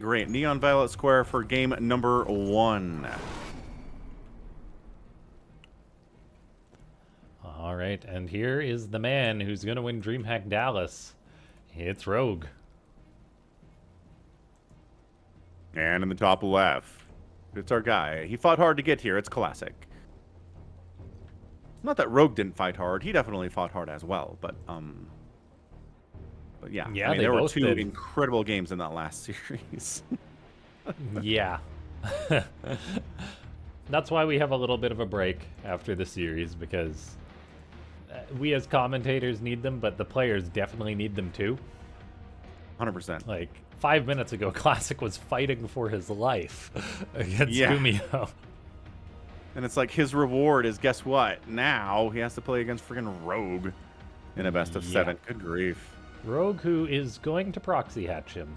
Great. Neon Violet Square for game number 1. All right, and here is the man who's going to win DreamHack Dallas. It's Rogue. And in the top left, it's our guy. He fought hard to get here. It's classic. Not that Rogue didn't fight hard. He definitely fought hard as well. But yeah. Yeah, I mean, they there were both 2 did. incredible games in that last series. Yeah. That's why we have a little bit of a break after the series, because we as commentators need them, but the players definitely need them too. 100%. Like, 5 minutes ago, Classic was fighting for his life against Yeah. Gumio. And it's like his reward is, guess what? Now he has to play against friggin' Rogue in a best of 7. Good grief. Rogue, who is going to proxy hatch him.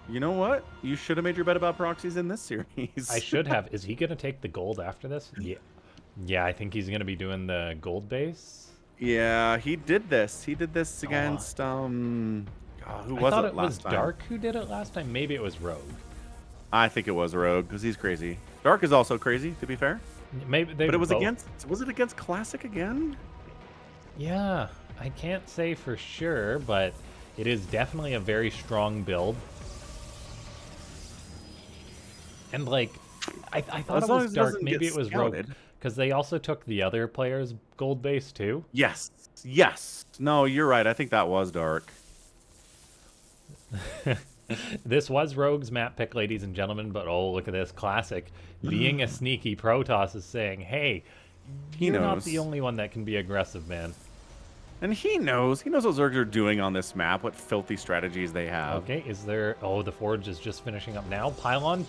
You know what? You should have made your bet about proxies in this series. I should have. Is he going to take the gold after this? Yeah. Yeah, I think he's going to be doing the gold base. Yeah, he did this. He did this against, who was I thought it last was time? Dark who did it last time. Maybe it was Rogue. I think it was Rogue, because he's crazy. Dark is also crazy, to be fair. Maybe they. But it was both. against. Was it against Classic again? Yeah, I can't say for sure, but it is definitely a very strong build. And like, I thought As it long was as it Dark. doesn't Maybe get it was Rogue, scouted. because they also took the other player's gold base too. Yes. Yes. No, you're right. I think that was Dark. This was Rogue's map pick, ladies and gentlemen, but oh, look at this. Classic. Being a sneaky, Protoss is saying, hey, you're not the only one that can be aggressive, man. And he knows. He knows what Zergs are doing on this map, what filthy strategies they have. Okay, is there... Oh, the Forge is just finishing up now. Pylon.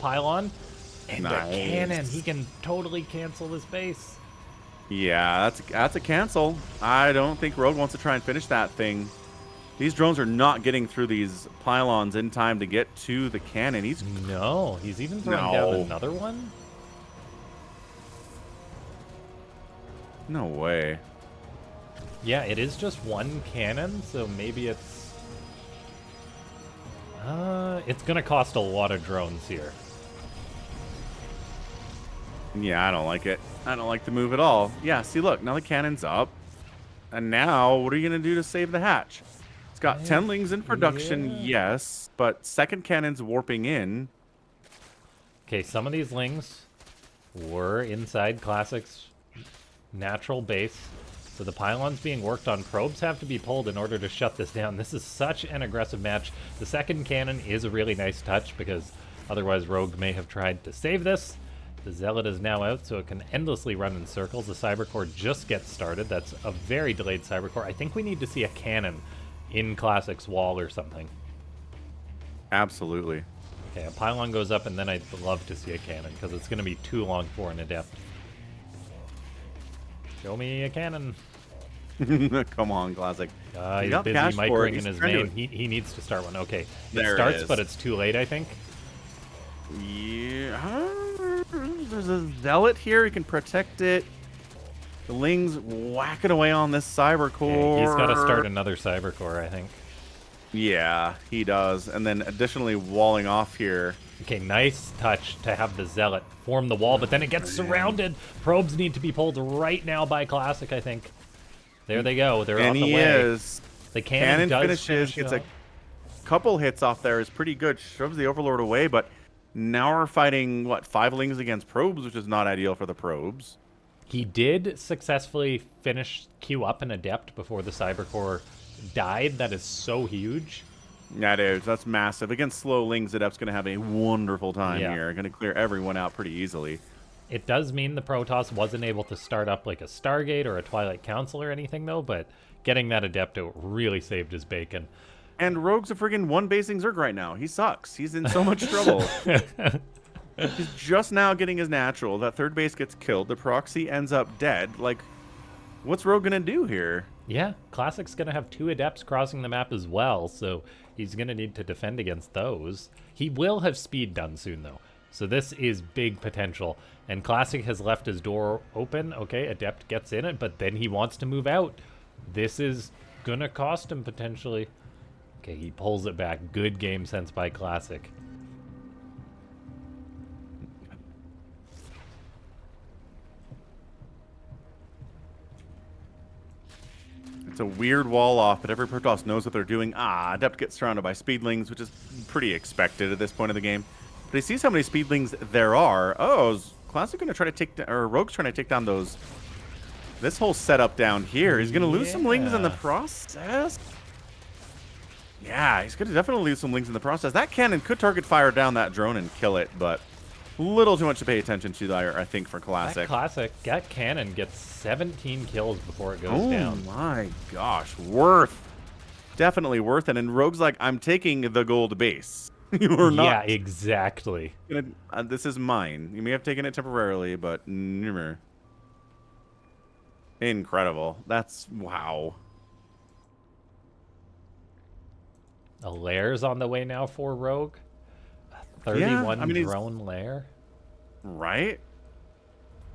And Nice. a cannon. He can totally cancel this base. Yeah, that's a cancel. I don't think Rogue wants to try and finish that thing. These drones are not getting through these pylons in time to get to the cannon. He's No, he's even throwing down another one? No way. Yeah, it is just one cannon, so maybe it's... it's gonna cost a lot of drones here. Yeah, I don't like it. I don't like the move at all. Yeah, see, look, now the cannon's up. And now, what are you going to do to save the hatch? It's got 10 lings in production, yes, but second cannon's warping in. Okay, some of these lings were inside Classic's natural base. So the pylons being worked on. Probes have to be pulled in order to shut this down. This is such an aggressive match. The second cannon is a really nice touch, because otherwise Rogue may have tried to save this. The Zealot is now out, so it can endlessly run in circles. The Cybercore just gets started. That's a very delayed Cybercore. I think we need to see a cannon in Classic's wall or something. Absolutely. Okay, a pylon goes up, and then I'd love to see a cannon, because it's going to be too long for an Adept. Show me a cannon. Come on, Classic. He's busy micring in his main. He needs to start one. Okay, it starts, but it's too late, I think. Yeah, there's a Zealot here. He can protect it. The Ling's whacking away on this Cybercore. Yeah, he's got to start another Cybercore, I think. Yeah, he does. And then additionally walling off here. Okay, nice touch to have the Zealot form the wall, but then it gets surrounded. Probes need to be pulled right now by Classic, I think. There they go. They're on the way. Is. The cannon does finishes. Gets a couple hits off there. Is pretty good. Shoves the Overlord away, but now we're fighting, what, 5 Lings against Probes, which is not ideal for the Probes. He did successfully finish Q up an Adept before the Cybercore died. That is so huge. That is. That's massive. Against slow Lings, Adept's going to have a wonderful time here. Going to clear everyone out pretty easily. It does mean the Protoss wasn't able to start up like a Stargate or a Twilight Council or anything, though, but getting that Adept out really saved his bacon. And Rogue's a friggin' one-basing Zerg right now. He sucks. He's in so much trouble. He's just now getting his natural. That third base gets killed. The proxy ends up dead. Like, what's Rogue going to do here? Yeah, Classic's going to have 2 Adepts crossing the map as well, so he's going to need to defend against those. He will have speed done soon, though. So this is big potential. And Classic has left his door open. Okay, Adept gets in it, but then he wants to move out. This is going to cost him potentially. Okay, he pulls it back. Good game sense by Classic. It's a weird wall off, but every Protoss knows what they're doing. Adept gets surrounded by speedlings, which is pretty expected at this point of the game. But he sees how many speedlings there are. Oh, is Classic going to try to take down, or Rogue's trying to take down those, this whole setup down here. He's going to lose some lings in the process. Yeah, he's going to definitely lose some lings in the process. That cannon could target fire down that drone and kill it, but a little too much to pay attention to there, I think, for Classic. That cannon gets 17 kills before it goes down. Oh my gosh, worth. Definitely worth it. And Rogue's like, I'm taking the gold base. You're not. Yeah, exactly. This is mine. You may have taken it temporarily, but never. Incredible. That's, wow. A lair's on the way now for Rogue. A 31 drone lair. Right?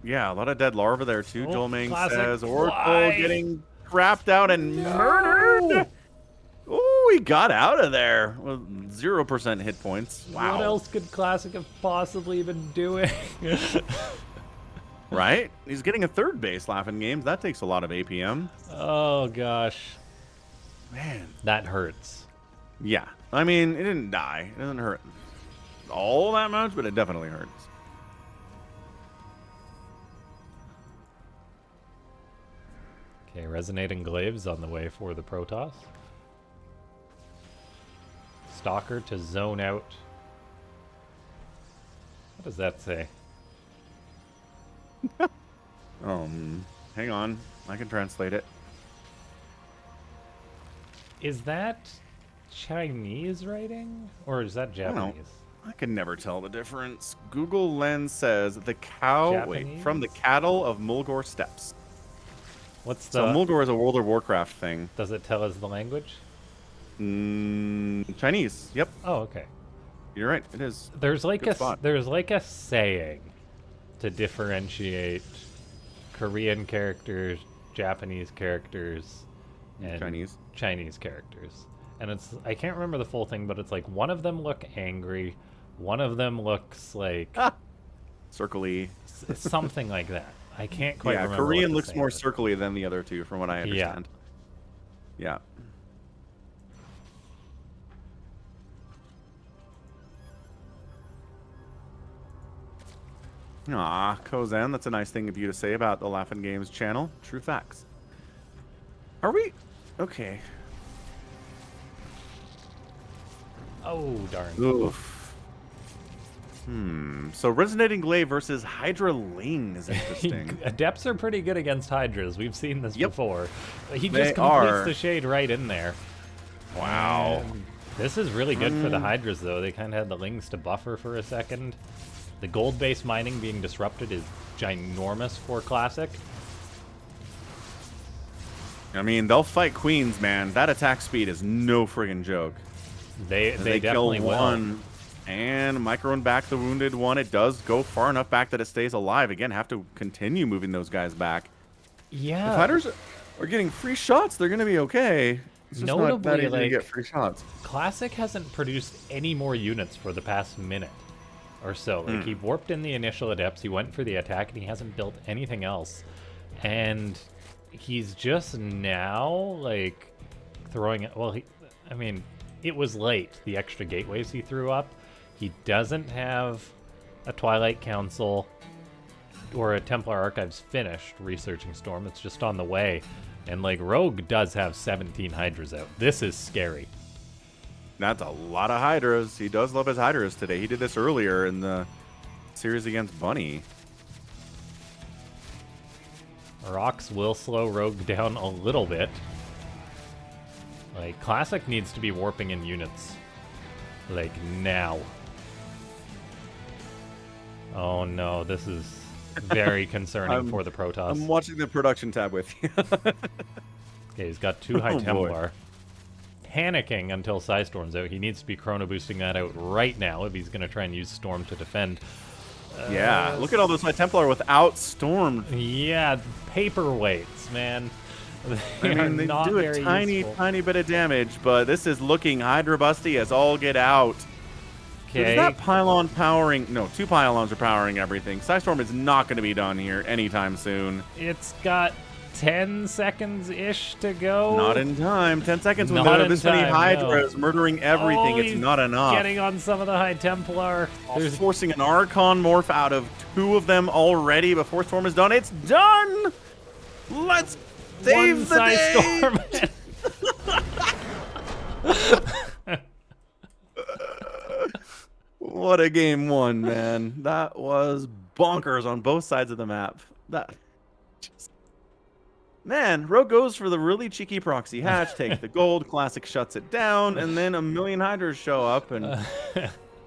Yeah, a lot of dead larvae there too. Oh, Joel Ming Classic. says Oracle Why? getting crapped out and murdered. Oh, he got out of there with 0% hit points. Wow. What else could Classic have possibly been doing? Right? He's getting a third base laughing games. That takes a lot of APM. Oh gosh. Man. That hurts. Yeah. I mean, it didn't die. It doesn't hurt all that much, but it definitely hurts. Okay, Resonating Glaives on the way for the Protoss. Stalker to zone out. What does that say? Hang on. I can translate it. Is that Chinese writing? Or is that Japanese? I can never tell the difference. Google Lens says the cow, Japanese? from the cattle of Mulgore steppes. What's the... So Mulgore is a World of Warcraft thing. Does it tell us the language? Chinese. Yep. Oh, okay. You're right. It is. There's like Good spot. there's like a saying to differentiate Korean characters, Japanese characters, and Chinese characters. And it's, I can't remember the full thing, but it's like one of them look angry, one of them looks like circly, something like that. I can't quite remember. Yeah, Korean what looks more circly than the other two, from what I understand. Yeah. Aw, Kozan, that's a nice thing of you to say about the Laughing Games channel. True facts. Are we? Okay. Oh, darn. Oof. So Resonating Glaive versus Hydra Ling is interesting. Adepts are pretty good against Hydras. We've seen this before. He They just completes are. the shade right in there. Wow. And this is really good for the Hydras, though. They kind of had the Lings to buffer for a second. The gold-based mining being disrupted is ginormous for Classic. I mean, they'll fight queens, man. That attack speed is no friggin' joke. They kill definitely one, will. and microing back the wounded one. It does go far enough back that it stays alive. Again, have to continue moving those guys back. Yeah. If fighters are getting free shots, they're going to be okay. It's just not that easy to get free shots. Classic hasn't produced any more units for the past minute or so. Like, he warped in the initial adepts, he went for the attack, and he hasn't built anything else. And he's just now, like, throwing it. Well, I mean, it was late, the extra gateways he threw up. He doesn't have a Twilight Council or a Templar Archives finished researching Storm. It's just on the way. And, like, Rogue does have 17 Hydras out. This is scary. That's a lot of Hydras. He does love his Hydras today. He did this earlier in the series against Bunny. Rocks will slow Rogue down a little bit. Like, Classic needs to be warping in units. Like, now. Oh no, this is very concerning for the Protoss. I'm watching the production tab with you. Okay, he's got 2 High Templar. Panicking until Psystorm's out. He needs to be chrono boosting that out right now if he's going to try and use Storm to defend. Yeah, look at all those High Templar without Storm. Yeah, paperweights, man. They I are mean, they not do a very tiny, useful. tiny bit of damage, but this is looking Hydra busty as all get out. Dude, is Okay. that pylon powering? No, 2 pylons are powering everything. Psystorm is not going to be done here anytime soon. It's got 10 seconds-ish to go. Not in time. 10 seconds when Not there are in this many time, no. Hydras murdering everything. Oh, It's he's not enough. getting on some of the High Templar. There's Forcing an Archon morph out of 2 of them already before Storm is done. It's done! Let's save one the day! Psystorm. What a game 1, man. That was bonkers on both sides of the map. Man, Rogue goes for the really cheeky proxy hatch, takes the gold, Classic shuts it down, and then a million Hydras show up, and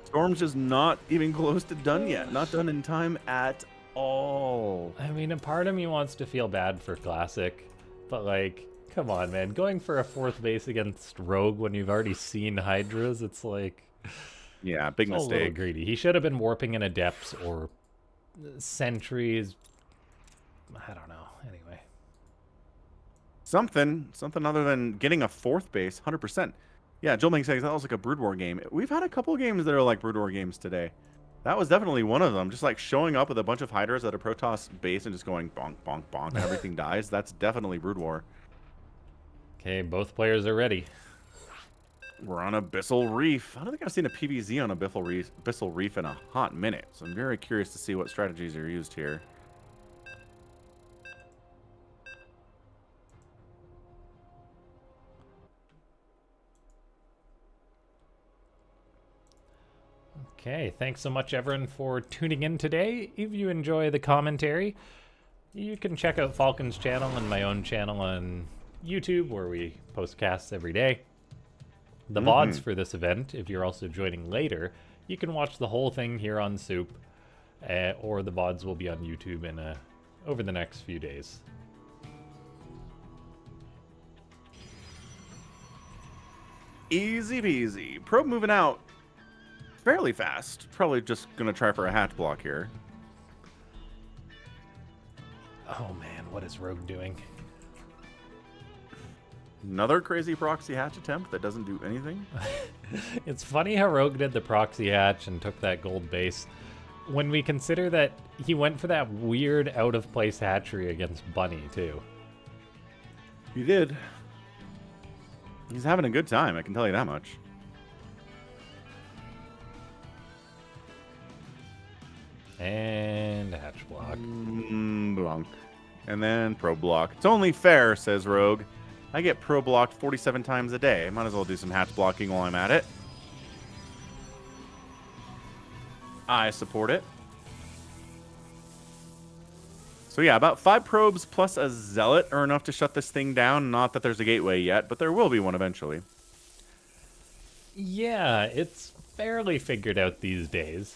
Storm's just not even close to done yet. Not done in time at all. I mean, a part of me wants to feel bad for Classic, but like, come on, man. Going for a 4th base against Rogue when you've already seen Hydras, it's like... Yeah, big a little mistake. greedy. He should have been warping in Adepts or Sentries. I don't know. Anyway. Something other than getting a 4th base, 100%. Yeah, Joel makes sense. That was like a Brood War game. We've had a couple games that are like Brood War games today. That was definitely one of them. Just like showing up with a bunch of Hydras at a Protoss base and just going bonk, bonk, bonk, and everything dies. That's definitely Brood War. Okay, both players are ready. We're on Abyssal Reef. I don't think I've seen a PvZ on Abyssal Reef in a hot minute, so I'm very curious to see what strategies are used here. Okay, thanks so much, everyone, for tuning in today. If you enjoy the commentary, you can check out Falcon's channel and my own channel on YouTube, where we post casts every day. The VODs for this event, if you're also joining later, you can watch the whole thing here on Soup, or the VODs will be on YouTube over the next few days. Easy peasy. Probe moving out fairly fast. Probably just going to try for a hatch block here. Oh man, what is Rogue doing? Another crazy proxy hatch attempt that doesn't do anything. It's funny how Rogue did the proxy hatch and took that gold base, when we consider that he went for that weird out-of-place hatchery against Bunny, too. He did. He's having a good time, I can tell you that much. And hatch block. Blanc. And then pro block. It's only fair, says Rogue. I get pro blocked 47 times a day. Might as well do some hatch blocking while I'm at it. I support it. So yeah, about 5 probes plus a zealot are enough to shut this thing down. Not that there's a gateway yet, but there will be one eventually. Yeah, it's fairly figured out these days.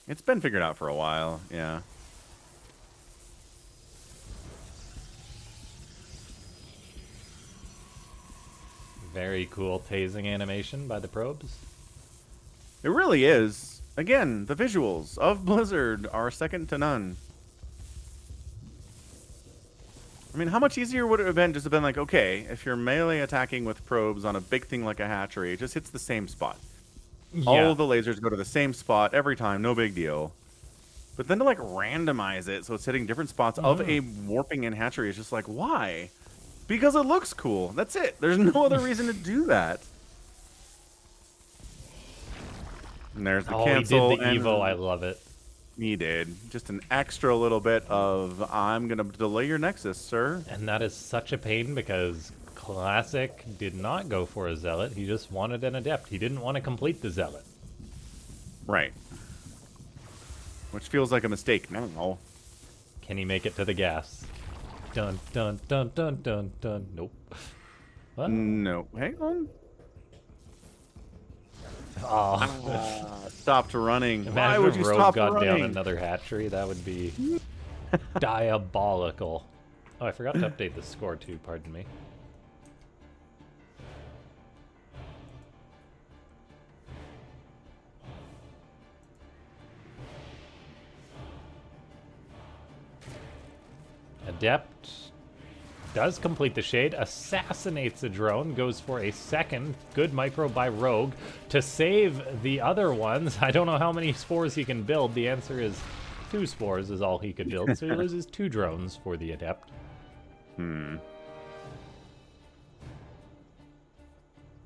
It's been figured out for a while, yeah. Very cool tasing animation by the probes. It really is. Again, the visuals of Blizzard are second to none. I mean, how much easier would it have been just to have been like, okay, if you're melee attacking with probes on a big thing like a hatchery, it just hits the same spot. Yeah. All of the lasers go to the same spot every time, no big deal. But then to like randomize it so it's hitting different spots of a warping in hatchery is just like, why? Because it looks cool. That's it. There's no other reason to do that. And there's the cancel. He did the Evo. I love it. He did. Just an extra little bit of, I'm going to delay your Nexus, sir. And that is such a pain because Classic did not go for a Zealot. He just wanted an Adept. He didn't want to complete the Zealot. Right. Which feels like a mistake now. Can he make it to the gas? Dun, dun, dun, dun, dun, dun. Nope. What? No. Hang on. Oh. Stopped running. Imagine Why would if you Rogue stop got running? down another hatchery. That would be diabolical. Oh, I forgot to update the score too. Pardon me. Adept does complete the shade, assassinates a drone, goes for a second. Good micro by Rogue to save the other ones. I don't know how many spores he can build. The answer is 2 spores is all he could build, so he loses 2 drones for the Adept.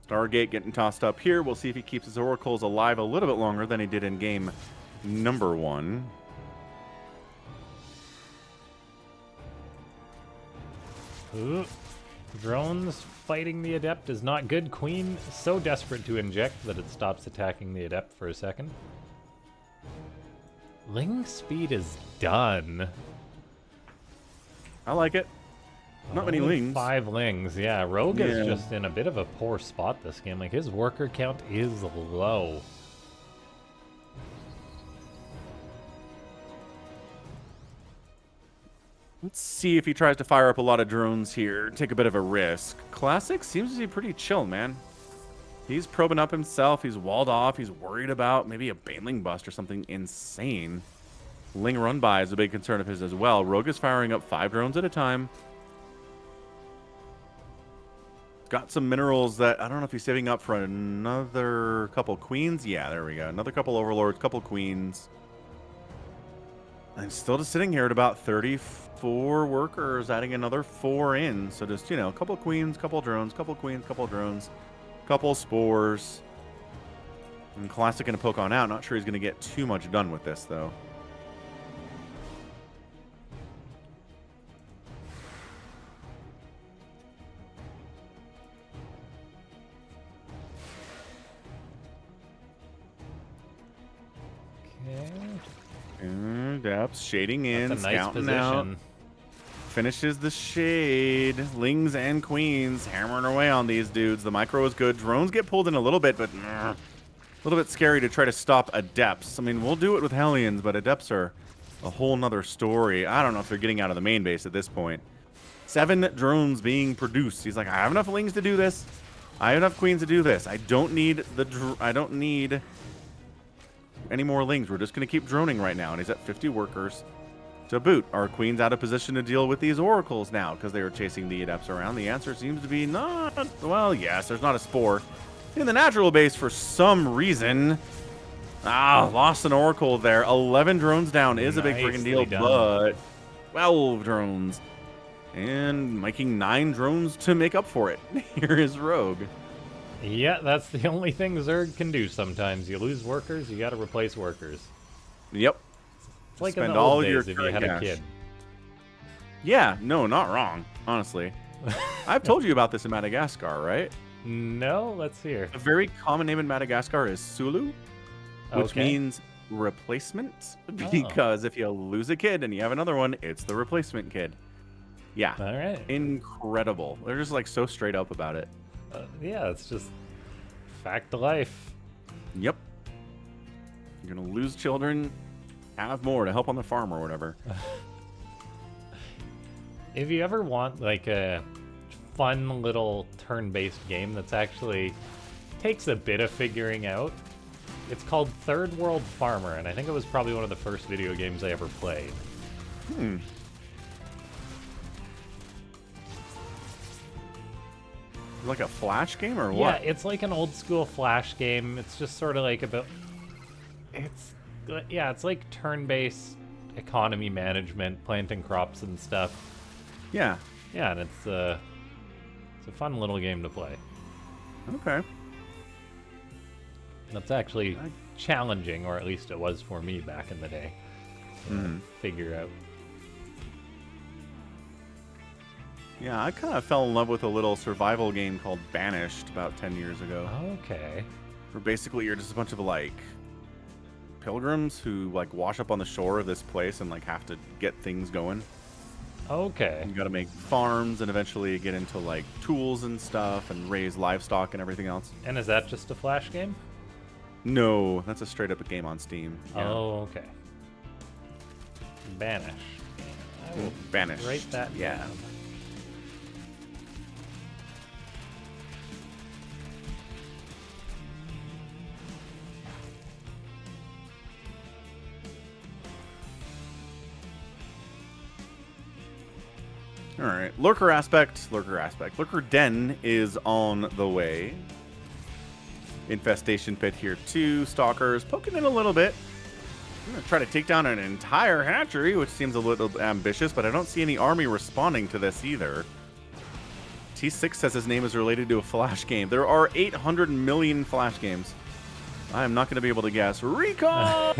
Stargate getting tossed up here. We'll see if he keeps his oracles alive a little bit longer than he did in game number 1. Ooh. Drones fighting the Adept is not good. Queen so desperate to inject that it stops attacking the Adept for a second. Ling speed is done. I like it. Not many Only lings. 5 lings, yeah. Rogue is Yeah. just in a bit of a poor spot this game. Like, his worker count is low. Let's see if he tries to fire up a lot of drones here. Take a bit of a risk. Classic seems to be pretty chill, man. He's probing up himself. He's walled off. He's worried about maybe a Baneling bust or something insane. Ling run by is a big concern of his as well. Rogue is firing up 5 drones at a time. Got some minerals that I don't know if he's saving up for another couple queens. Yeah, there we go. Another couple overlords, couple queens. I'm still just sitting here at about 34 workers, adding another 4 in. So just, you know, a couple queens, couple drones, couple queens, couple drones, couple spores. And Classic gonna poke on out. Not sure he's gonna get too much done with this though. Okay. Depths, shading in, That's a nice scouting out. position. Finishes the shade. Lings and queens hammering away on these dudes. The micro is good. Drones get pulled in a little bit, but a little bit scary to try to stop Adepts. I mean, we'll do it with Hellions, but Adepts are a whole nother story. I don't know if they're getting out of the main base at this point. 7 drones being produced. He's like, I have enough lings to do this. I have enough queens to do this. I don't need any more lings. We're just going to keep droning right now. And he's at 50 workers. To boot, are queens out of position to deal with these oracles now because they were chasing the Adepts around? The answer seems to be not. Well, yes, there's not a spore in the natural base for some reason. Lost an oracle there. 11 drones down is a big freaking deal, Nicely done. but 12 drones. And making 9 drones to make up for it. Here is Rogue. Yeah, that's the only thing Zerg can do sometimes. You lose workers, you gotta replace workers. Yep. It's like Spend in the old all your days if you had a cash. kid. Yeah, no, not wrong, honestly. I've told you about this in Madagascar, right? No, let's hear. A very common name in Madagascar is Sulu, which Okay. means replacement. Because if you lose a kid and you have another one, it's the replacement kid. Yeah. All right. Incredible. They're just like so straight up about it. Yeah, it's just fact of life. Yep. You're going to lose children, have more to help on the farm or whatever. If you ever want like a fun little turn-based game that's actually takes a bit of figuring out, it's called Third World Farmer, and I think it was probably one of the first video games I ever played. Like a flash game or Yeah, what? it's like an old school Flash game. It's just sort of like about it's like turn-based economy management, planting crops and stuff. Yeah. Yeah, and it's a fun little game to play. Okay. That's actually challenging, or at least it was for me back in the day. to Figure out. Yeah, I kind of fell in love with a little survival game called Banished about 10 years ago. Okay. Where basically you're just a bunch of like pilgrims who like wash up on the shore of this place and like have to get things going. Okay. You got to make farms and eventually get into like tools and stuff and raise livestock and everything else. And is that just a Flash game? No, that's a straight up game on Steam. Yeah. Oh, okay. Banish. I will Banished. write that Yeah. down. All All right, lurker aspect, lurker aspect. Lurker den is on the way. Infestation pit here too. Stalkers poking in a little bit. I'm gonna try to take down an entire hatchery, which seems a little ambitious, but I don't see any army responding to this either. T6 says his name is related to a Flash game. There are 800 million Flash games. I am not going to be able to guess. Recall!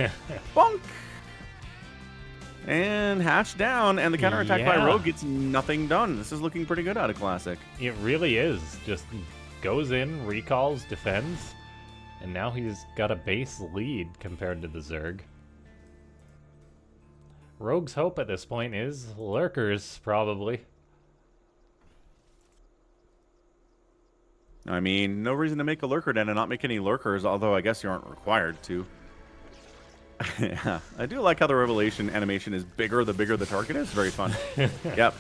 Bonk! And hatch down, and the counterattack by Rogue gets nothing done. This is looking pretty good out of Classic. It really is. Just goes in, recalls, defends, and now he's got a base lead compared to the Zerg. Rogue's hope at this point is lurkers, probably. I mean, no reason to make a lurker den and not make any lurkers, although I guess you aren't required to. Yeah, I do like how the revelation animation is bigger the bigger the target is. Very fun. Yep.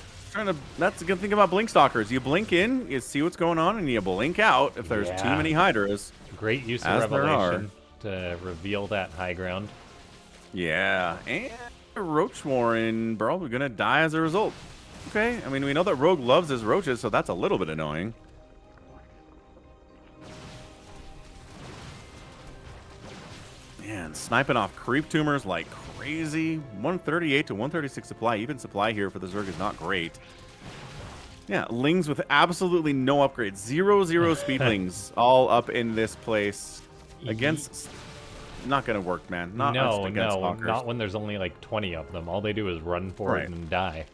That's a good thing about blink stalkers. You blink in, you see what's going on, and you blink out if there's too many hydras. Great use of revelation to reveal that high ground. Yeah, and Roach Warren probably gonna die as a result. Okay, I mean, we know that Rogue loves his roaches, so that's a little bit annoying. Man, sniping off creep tumors like crazy. 138 to 136 supply. Even supply here for the Zerg is not great. Yeah, Lings with absolutely no upgrades. 0 speedlings all up in this place. Against... Not going to work, man. Not when there's only like 20 of them. All they do is run forward and die.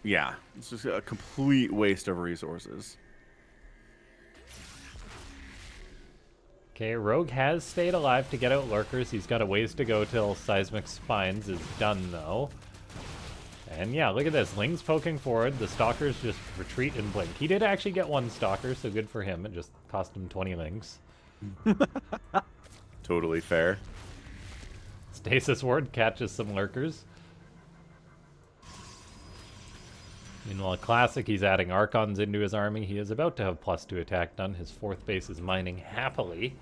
Yeah, it's just a complete waste of resources. Okay, Rogue has stayed alive to get out lurkers. He's got a ways to go till Seismic Spines is done, though. And yeah, look at this. Ling's poking forward. The Stalkers just retreat and blink. He did actually get one Stalker, so good for him. It just cost him 20 Lings. Totally fair. Stasis Ward catches some lurkers. Meanwhile, Classic, he's adding Archons into his army. He is about to have +2 attack done. His 4th base is mining happily.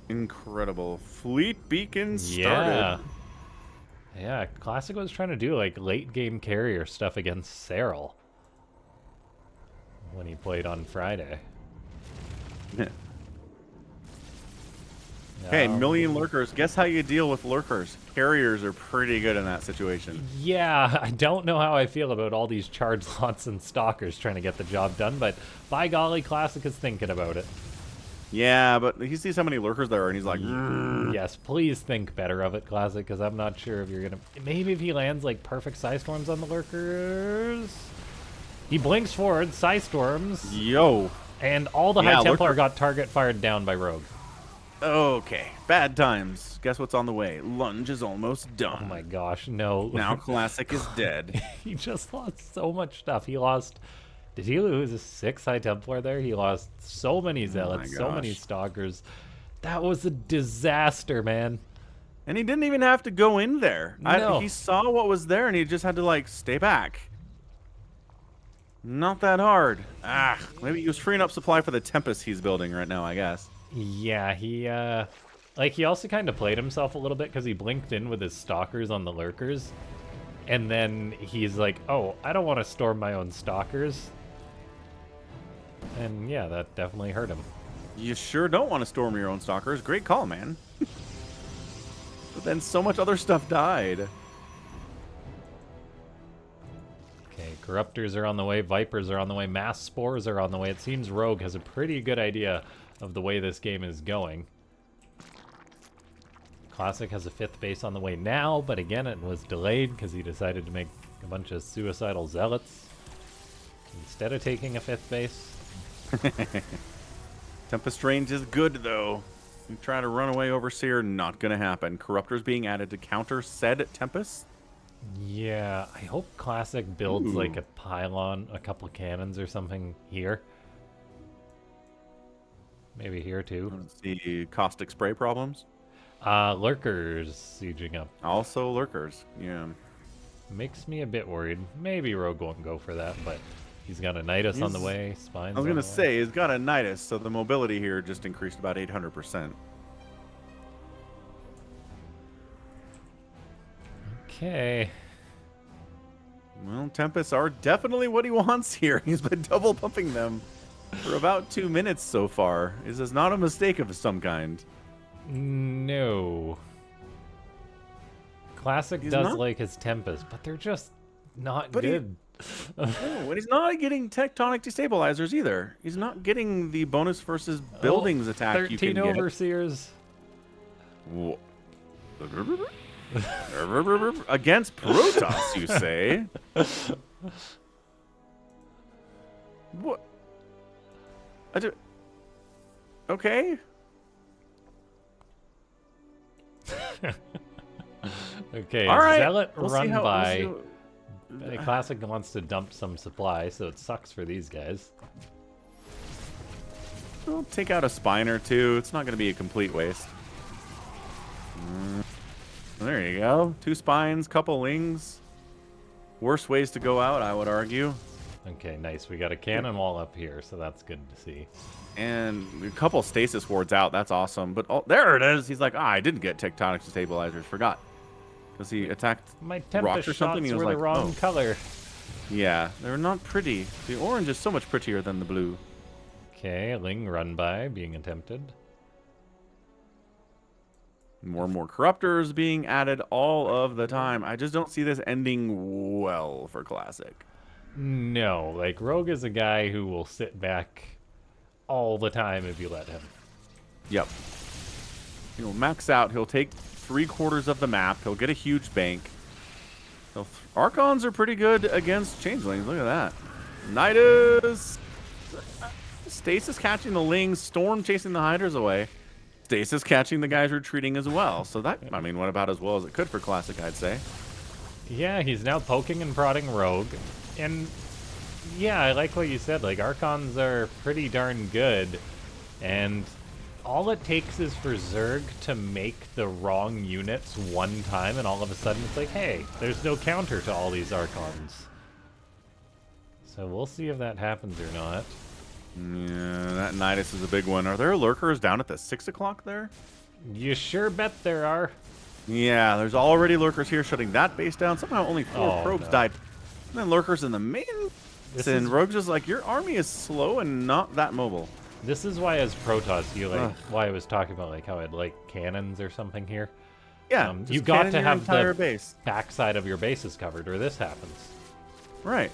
Incredible. Fleet Beacon started. Yeah, Classic was trying to do like late game carrier stuff against Serral when he played on Friday. Okay, million lurkers. Guess how you deal with lurkers? Carriers are pretty good in that situation. Yeah, I don't know how I feel about all these charge lots and stalkers trying to get the job done, but by golly, Classic is thinking about it. Yeah, but he sees how many lurkers there are, and he's like, Yes, please think better of it, Classic, because I'm not sure if you're going to... Maybe if he lands, like, perfect Psystorms on the lurkers? He blinks forward, Psystorms. Yo. And all the High Templar got target fired down by Rogue. Okay, bad times. Guess what's on the way? Lunge is almost done. Oh my gosh, no. Now Classic is dead. He just lost so much stuff. He lost... Did he lose 6 High Templar there? He lost so many Zealots, so many Stalkers. That was a disaster, man. And he didn't even have to go in there. No. He saw what was there, and he just had to, like, stay back. Not that hard. Maybe he was freeing up supply for the Tempest he's building right now, I guess. Yeah, he, like, he also kind of played himself a little bit because he blinked in with his Stalkers on the Lurkers. And then he's like, oh, I don't want to storm my own Stalkers. And yeah, that definitely hurt him. You sure don't want to storm your own Stalkers. Great call, man. But then so much other stuff died. Okay, Corruptors are on the way, Vipers are on the way, Mass Spores are on the way. It seems Rogue has a pretty good idea of the way this game is going. Classic has a 5th base on the way now, but again, it was delayed because he decided to make a bunch of suicidal Zealots instead of taking a 5th base. Tempest range is good, though. You try to run away Overseer, not gonna happen. Corruptors being added to counter said Tempest. Yeah, I hope Classic builds like a pylon, a couple cannons or something here. Maybe here too. Let's see, caustic spray problems. Lurkers sieging up. Also lurkers, yeah. Makes me a bit worried. Maybe Rogue won't go for that, but he's got a Nidus on the way. Spines. I was gonna say he's got a Nidus, so the mobility here just increased about 800%. Okay. Well, Tempests are definitely what he wants here. He's been double pumping them for about 2 minutes so far. This is not a mistake of some kind. No. Classic He's does not- like his Tempest, but they're just not But good. No, and he's not getting tectonic destabilizers either. He's not getting the bonus versus buildings attack you 13 can get. overseers. Wha- Against Protoss, you say? What? I do. Okay. Okay, All right. Zealot We'll see run how- by. we'll see The Classic wants to dump some supply, so it sucks for these guys. We'll take out a spine or two. It's not going to be a complete waste. There you go. 2 spines, couple lings. Worse ways to go out, I would argue. Okay, nice. We got a cannon wall up here, so that's good to see. And a couple stasis wards out. That's awesome. But there it is. He's like, I didn't get tectonic stabilizers. Forgot. Because he attacked My rocks Tempest or something. shots He was were like, the wrong oh. color. Yeah, they're not pretty. The orange is so much prettier than the blue. Okay, Ling run by being attempted. More and more corruptors being added all of the time. I just don't see this ending well for Classic. No, like Rogue is a guy who will sit back all the time if you let him. Yep. He'll max out. He'll take 3/4 of the map. He'll get a huge bank. Archons are pretty good against Changelings. Look at that. Nidus. Stasis catching the Lings. Storm chasing the Hydras away. Stasis catching the guys retreating as well. So that, I mean, went about as well as it could for Classic, I'd say. Yeah, he's now poking and prodding Rogue. And yeah, I like what you said. Like, Archons are pretty darn good. And all it takes is for Zerg to make the wrong units one time, and all of a sudden it's like, hey, there's no counter to all these Archons. So we'll see if that happens or not. Yeah, that Nidus is a big one. Are there lurkers down at the 6 o'clock there? You sure bet there are. Yeah, there's already lurkers here shutting that base down. Somehow only 4 probes no. died. And then lurkers in the main. And Rogue's just like, your army is slow and not that mobile. This is why, as Protoss, you like why I was talking about like how I'd like cannons or something here. Yeah, You just got cannon to your have entire the base. backside of your bases covered, or this happens. Right.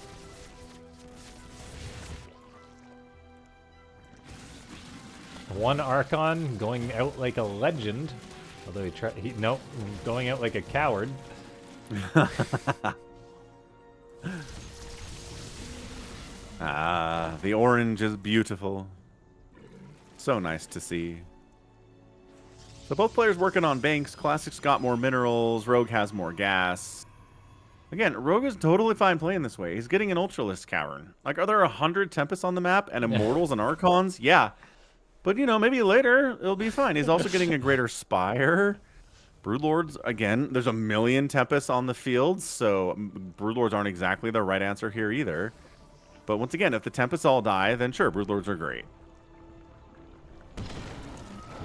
One Archon going out like a legend, although nope, going out like a coward. Ah, the orange is beautiful. So nice to see. So both players working on banks. Classic's got more minerals. Rogue has more gas. Again, Rogue is totally fine playing this way. He's getting an Ultralist Cavern. Like, are there 100 Tempests on the map and Immortals and Archons? Yeah. But, you know, maybe later it'll be fine. He's also getting a Greater Spire. Broodlords, again, there's a million Tempests on the field, so Broodlords aren't exactly the right answer here either. But once again, if the Tempests all die, then sure, Broodlords are great.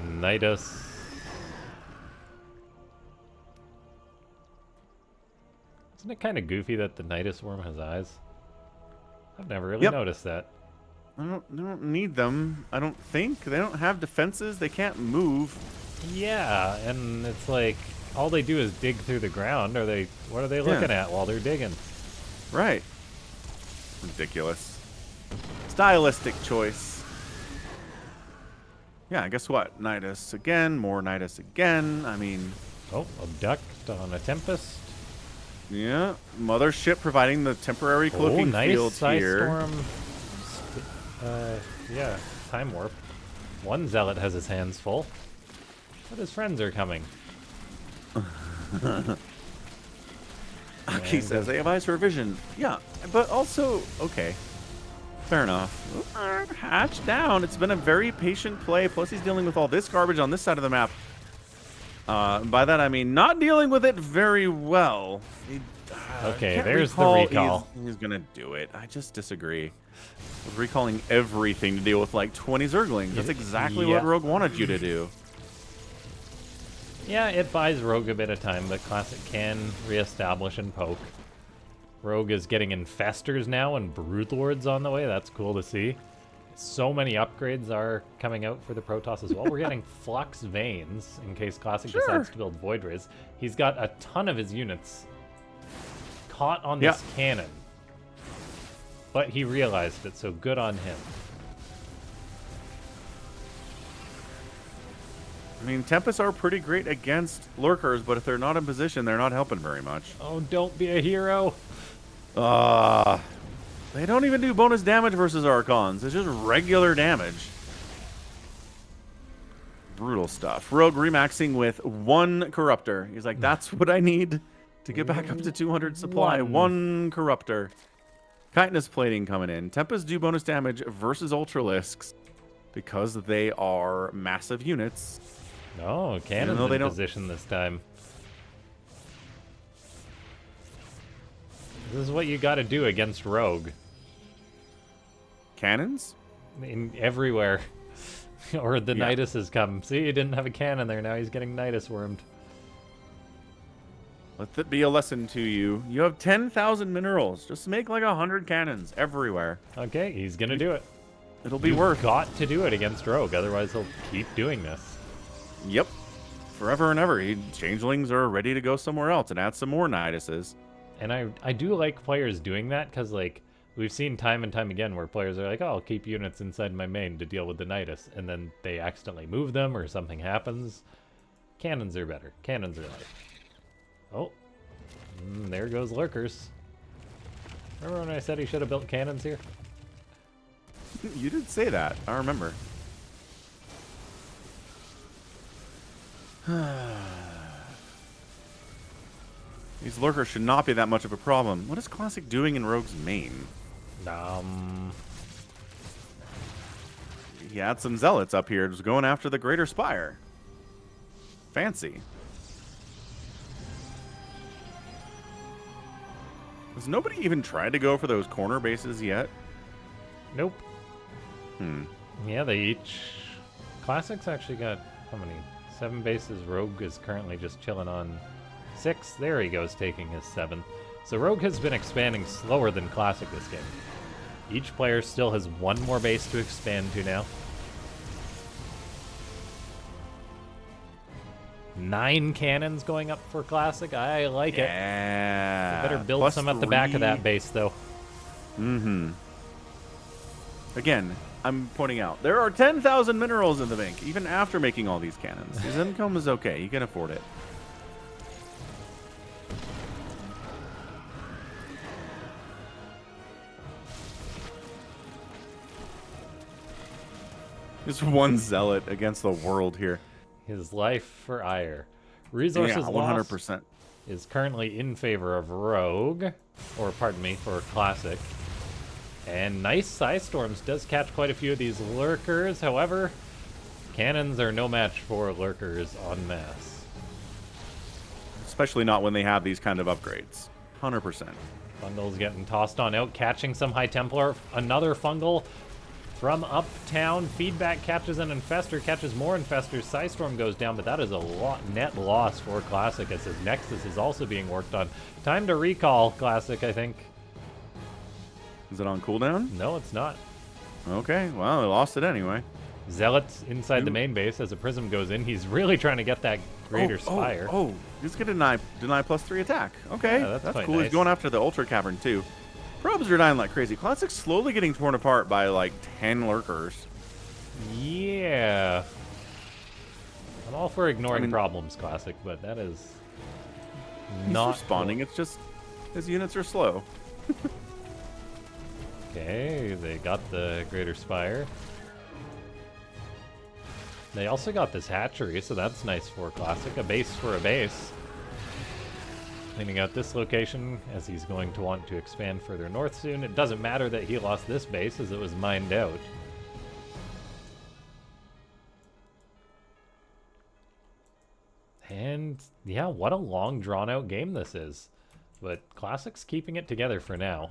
Nidus. Isn't it kind of goofy that the Nidus worm has eyes? I've never really noticed that. They don't need them, I don't think. They don't have defenses. They can't move. Yeah, and it's like all they do is dig through the ground. What are they looking at while they're digging? Right. Ridiculous. Stylistic choice. Yeah, guess what? Nidus again, more Nidus again. I mean... Oh, abduct on a Tempest. Yeah, Mothership providing the temporary cloaking field here. Yeah, Time Warp. One Zealot has his hands full, but his friends are coming. He says they have eyes for vision. Yeah, but also, okay. Fair enough. Hatch down. It's been a very patient play. Plus, he's dealing with all this garbage on this side of the map. By that, I mean not dealing with it very well. Okay, there's the recall. He's going to do it. I just disagree. With recalling everything to deal with like 20 Zerglings. That's exactly what Rogue wanted you to do. Yeah, it buys Rogue a bit of time, but Classic can reestablish and poke. Rogue is getting infestors now and broodlords on the way. That's cool to see. So many upgrades are coming out for the Protoss as well. We're getting Flux Veins in case Classic decides to build Void Rays. He's got a ton of his units caught on this cannon. But he realized it, so good on him. I mean, Tempests are pretty great against Lurkers, but if they're not in position, they're not helping very much. Oh, don't be a hero. They don't even do bonus damage versus Archons. It's just regular damage. Brutal stuff. Rogue remaxing with 1 Corruptor. He's like, that's what I need to get back up to 200 supply. 1 Corruptor. Chitinous Plating coming in. Tempests do bonus damage versus Ultralisks because they are massive units. No, cannon's in position this time. This is what you got to do against Rogue. Cannons? Everywhere. Or the Yeah. Nidus has come. See, he didn't have a cannon there. Now he's getting Nidus wormed. Let that be a lesson to you. You have 10,000 minerals. Just make like 100 cannons everywhere. Okay, he's going to do it. It'll be You've worth. got to do it against Rogue, otherwise he'll keep doing this. Yep. Forever and ever. Changelings are ready to go somewhere else and add some more Niduses. And I do like players doing that, because, like, we've seen time and time again where players are like, oh, I'll keep units inside my main to deal with the Nidus, and then they accidentally move them or something happens. Cannons are better. Cannons are life. Oh. There goes Lurkers. Remember when I said he should have built cannons here? You did say that. I remember. These Lurkers should not be that much of a problem. What is Classic doing in Rogue's main? He had some Zealots up here. Just going after the Greater Spire. Fancy. Has nobody even tried to go for those corner bases yet? Nope. Yeah, they each... Classics actually got, how many? 7 bases. Rogue is currently just chilling on 6. There he goes, taking his 7. So Rogue has been expanding slower than Classic this game. Each player still has 1 more base to expand to now. 9 cannons going up for Classic. I like it. Yeah. Better build some at the back of that base, though. Again, I'm pointing out, there are 10,000 minerals in the bank, even after making all these cannons. His income is okay. He can afford it. Just one zealot against the world here. His life for ire. Resources Yeah, 100%. lost is currently in favor of Rogue, or pardon me, for Classic. And nice Psystorms does catch quite a few of these Lurkers. However, cannons are no match for Lurkers en masse. Especially not when they have these kind of upgrades. 100%. Fungal's getting tossed on out, catching some High Templar. Another Fungal from uptown. Feedback catches an Infestor, catches more Infestors. Psystorm goes down, but that is a net loss for Classic as his Nexus is also being worked on. Time to recall Classic, I think. Is it on cooldown? No, it's not. Okay, well, they lost it anyway. Zealots inside the main base as a Prism goes in. He's really trying to get that Greater Spire. He's going to deny +3 attack. Okay, Yeah, that's quite cool. nice. He's going after the Ultra Cavern, too. Probes are dying like crazy. Classic's slowly getting torn apart by, like, 10 Lurkers. Yeah. I'm all for ignoring problems, Classic, but that is not He's responding. cool. It's just his units are slow. Okay, they got the Greater Spire. They also got this hatchery, so that's nice for Classic. A base for a base. Cleaning out this location, as he's going to want to expand further north soon. It doesn't matter that he lost this base, as it was mined out. And, yeah, what a long, drawn-out game this is. But Classic's keeping it together for now.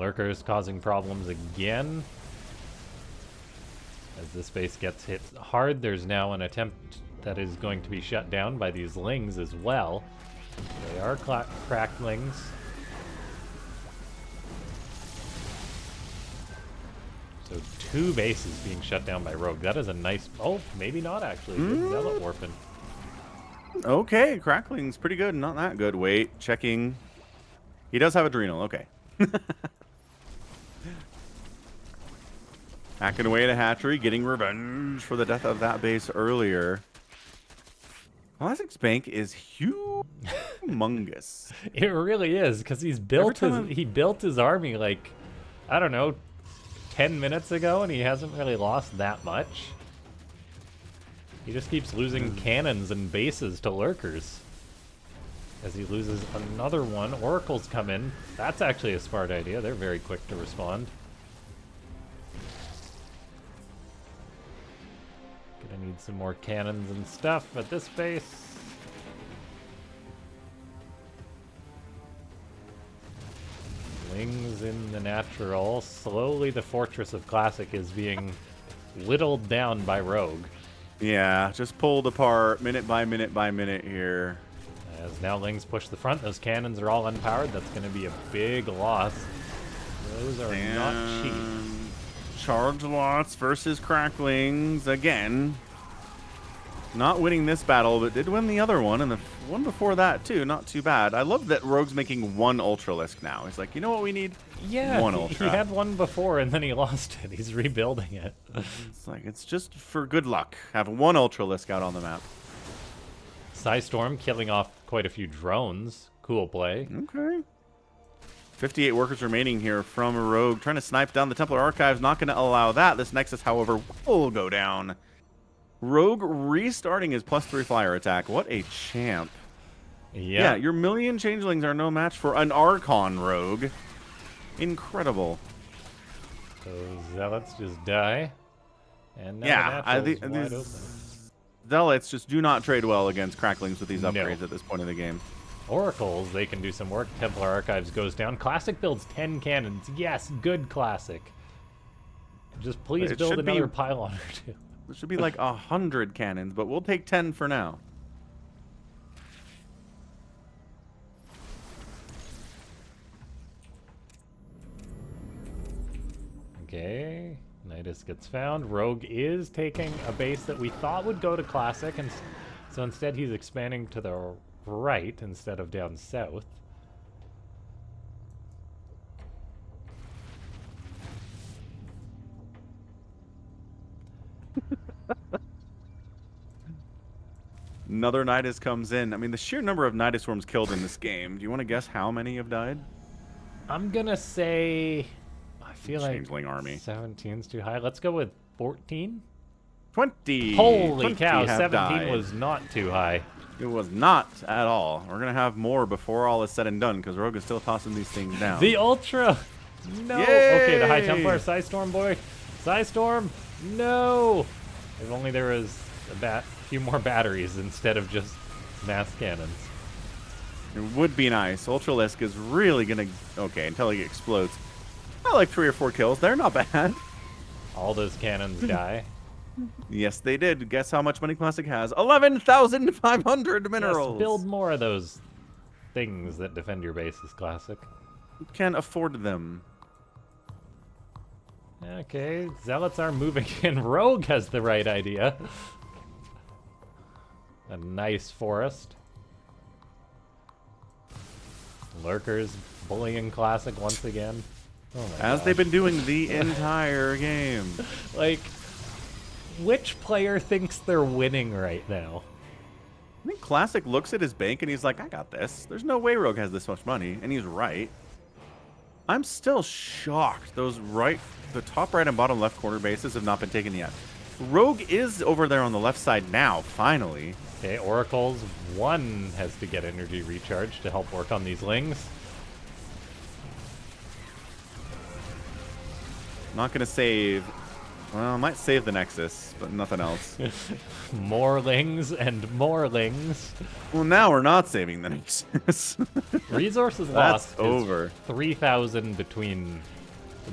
Lurkers causing problems again. As this base gets hit hard, there's now an attempt that is going to be shut down by these lings as well. They are cracked lings. So 2 bases being shut down by Rogue. That is a nice... Oh, maybe not actually. Good Zealot warping. Okay, Crackling's pretty good. Not that good. Wait, checking. He does have Adrenal. Okay. Hacking away at a hatchery, getting revenge for the death of that base earlier. Classic's bank is humongous. It really is, because he built his army like, I don't know, 10 minutes ago, and he hasn't really lost that much. He just keeps losing cannons and bases to Lurkers. As he loses another one, Oracles come in. That's actually a smart idea. They're very quick to respond. Gonna need some more cannons and stuff at this base. Lings in the natural. Slowly the Fortress of Classic is being whittled down by Rogue. Yeah, just pulled apart minute by minute by minute here. As now Lings push the front, those cannons are all unpowered. That's going to be a big loss. Those are not cheap. Charge lots versus Cracklings again. Not winning this battle, but did win the other one, and the one before that too. Not too bad. I love that Rogue's making 1 Ultralisk now. He's like, you know what we need? Yeah, 1 Ultra. He had one before, and then he lost it. He's rebuilding it. It's like, it's just for good luck. Have 1 Ultralisk out on the map. Psystorm killing off quite a few drones. Cool play. Okay. 58 workers remaining here from Rogue. Trying to snipe down the Templar Archives. Not going to allow that. This Nexus, however, will go down. Rogue restarting his +3 flyer attack. What a champ. Yeah, your million changelings are no match for an Archon Rogue. Incredible. Those Zealots just die. And now yeah, the natural's wide open. Zealots just do not trade well against Cracklings with these upgrades at this point in the game. Oracles, they can do some work. Templar Archives goes down. Classic builds 10 cannons. Yes, good Classic. Just please build another pylon or 2. It should be like 100 cannons, but we'll take 10 for now. Okay, Nidus gets found. Rogue is taking a base that we thought would go to Classic, and so instead he's expanding to the right instead of down south. Another Nidus comes in. I mean, the sheer number of Nidus Worms killed in this game. Do you want to guess how many have died? I'm gonna say... I feel Changeling like army. 17's too high. Let's go with 14? 20! Holy 20 cow, 17 died. was not too high. It was not at all. We're going to have more before all is said and done, because Rogue is still tossing these things down. The Ultra! No! Yay! Okay, the High Templar, Psystorm boy. Psystorm! No! If only there was a few more batteries instead of just mass cannons. It would be nice. Ultralisk is really going to... Okay, until he explodes. I like 3 or 4 kills. They're not bad. All those cannons die. Yes, they did. Guess how much money Classic has? 11,500 minerals. Yes, build more of those things that defend your bases, Classic. You can't afford them. Okay, Zealots are moving in. Rogue has the right idea. A nice forest. Lurkers bullying Classic once again. Oh my As gosh. they've been doing the entire game. Like, which player thinks they're winning right now? I think Classic looks at his bank and he's like, I got this. There's no way Rogue has this much money. And he's right. I'm still shocked. The top right and bottom left corner bases have not been taken yet. Rogue is over there on the left side now, finally. Okay, Oracles, one has to get energy recharge to help work on these lings. Not going to save Well, might save the Nexus, but nothing else. Morlings and morlings. Well, now we're not saving the Nexus. Resources That's lost over. is 3,000 between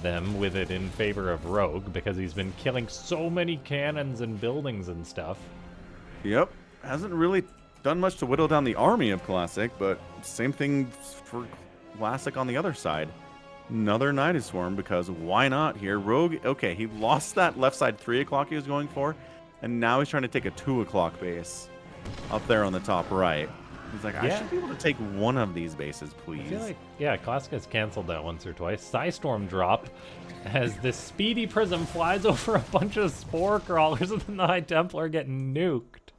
them with it in favor of Rogue because he's been killing so many cannons and buildings and stuff. Yep. Hasn't really done much to whittle down the army of Classic, but same thing for Classic on the other side. Another Night Swarm, because why not here? Rogue, okay, he lost that left side 3 o'clock he was going for, and now he's trying to take a 2 o'clock base up there on the top right. He's like, I should be able to take one of these bases, please. I feel like, yeah, Classic has canceled that once or twice. Psystorm dropped as this speedy prism flies over a bunch of spore crawlers and then the High Templar get nuked.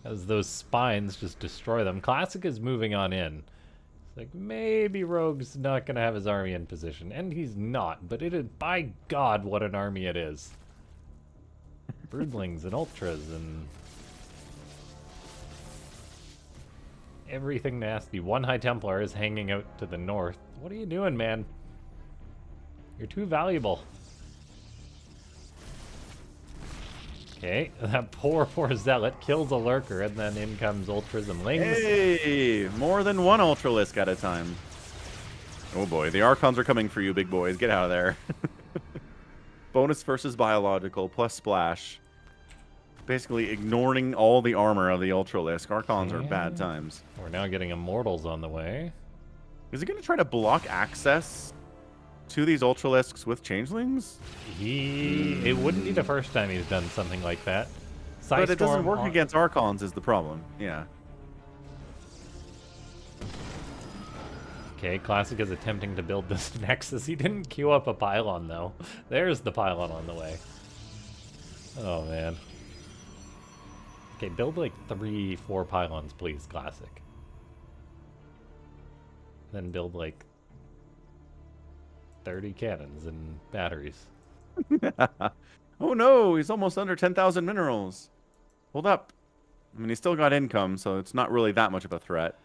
As those spines just destroy them. Classic is moving on in. It's like, maybe Rogue's not going to have his army in position. And he's not, but it is, by God, what an army it is. Broodlings and Ultras and everything nasty. One High Templar is hanging out to the north. What are you doing, man? You're too valuable. Okay, that poor Zealot kills a Lurker, and then in comes Ultras and Lings. Hey, more than one Ultralisk at a time. Oh boy, the Archons are coming for you, big boys. Get out of there. Bonus versus biological, plus splash. Basically ignoring all the armor of the Ultralisk. Archons are bad times. We're now getting Immortals on the way. Is he going to try to block access to these Ultralisks with Changelings? It wouldn't be the first time he's done something like that. But it doesn't work against Archons is the problem. Yeah. Okay, Classic is attempting to build this Nexus. He didn't queue up a pylon, though. There's the pylon on the way. Oh, man. Okay, build like 3-4 pylons, please, Classic. Then build like 30 cannons and batteries. Oh no, he's almost under 10,000 minerals. Hold up. I mean, he's still got income, so it's not really that much of a threat.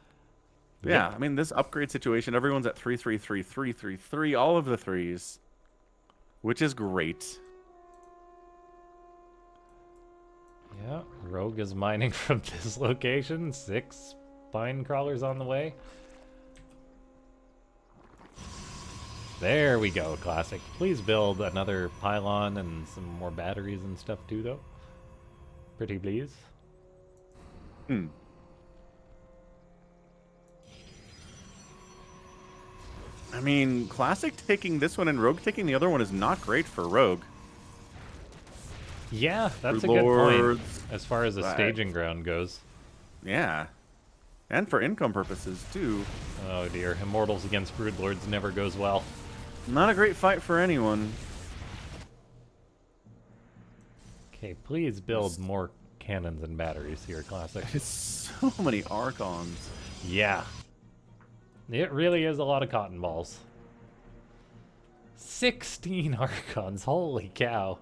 But yeah, I mean, this upgrade situation, everyone's at 3, 3, 3, 3, 3, 3, all of the threes, which is great. Yeah, Rogue is mining from this location. 6 spine crawlers on the way. There we go, Classic. Please build another pylon and some more batteries and stuff too, though. Pretty please. I mean, Classic taking this one and Rogue taking the other one is not great for Rogue. Yeah, that's a good point, as far as the staging ground goes. Yeah. And for income purposes, too. Oh dear, Immortals against Broodlords never goes well. Not a great fight for anyone. Okay, please build more cannons and batteries here, Classic. It's so many Archons. Yeah. It really is a lot of cotton balls. 16 Archons, holy cow.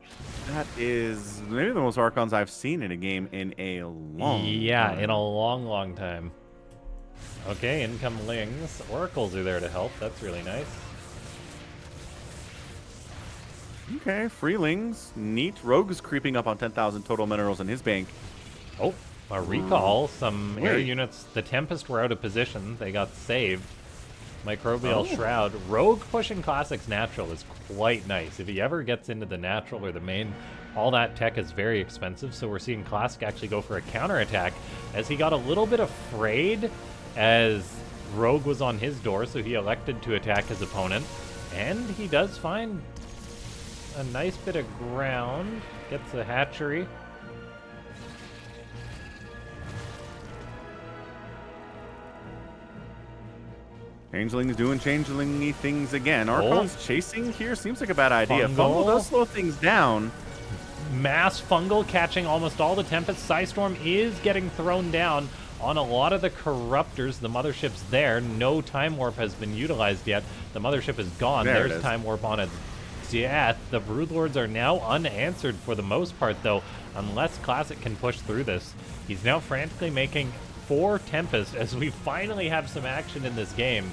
That is maybe the most Archons I've seen in a game in a long time. In a long time. Okay, income Lings. Oracles are there to help, that's really nice. Okay, Freelings. Neat. Rogue's creeping up on 10,000 total minerals in his bank. Oh, a recall. Some air units. The Tempest were out of position. They got saved. Microbial Shroud. Rogue pushing Classic's natural is quite nice. If he ever gets into the natural or the main, all that tech is very expensive, so we're seeing Classic actually go for a counterattack as he got a little bit afraid as Rogue was on his door, so he elected to attack his opponent. And he does find a nice bit of ground. Gets a hatchery. Changeling's doing changeling-y things again. Archon's chasing here seems like a bad idea. Fungal does slow things down. Mass Fungal catching almost all the Tempest. Psystorm is getting thrown down on a lot of the Corruptors. The Mothership's there. No Time Warp has been utilized yet. The Mothership is gone. There's Time Warp on its death. The Broodlords are now unanswered for the most part, though, unless Classic can push through this. He's now frantically making 4 Tempest as we finally have some action in this game.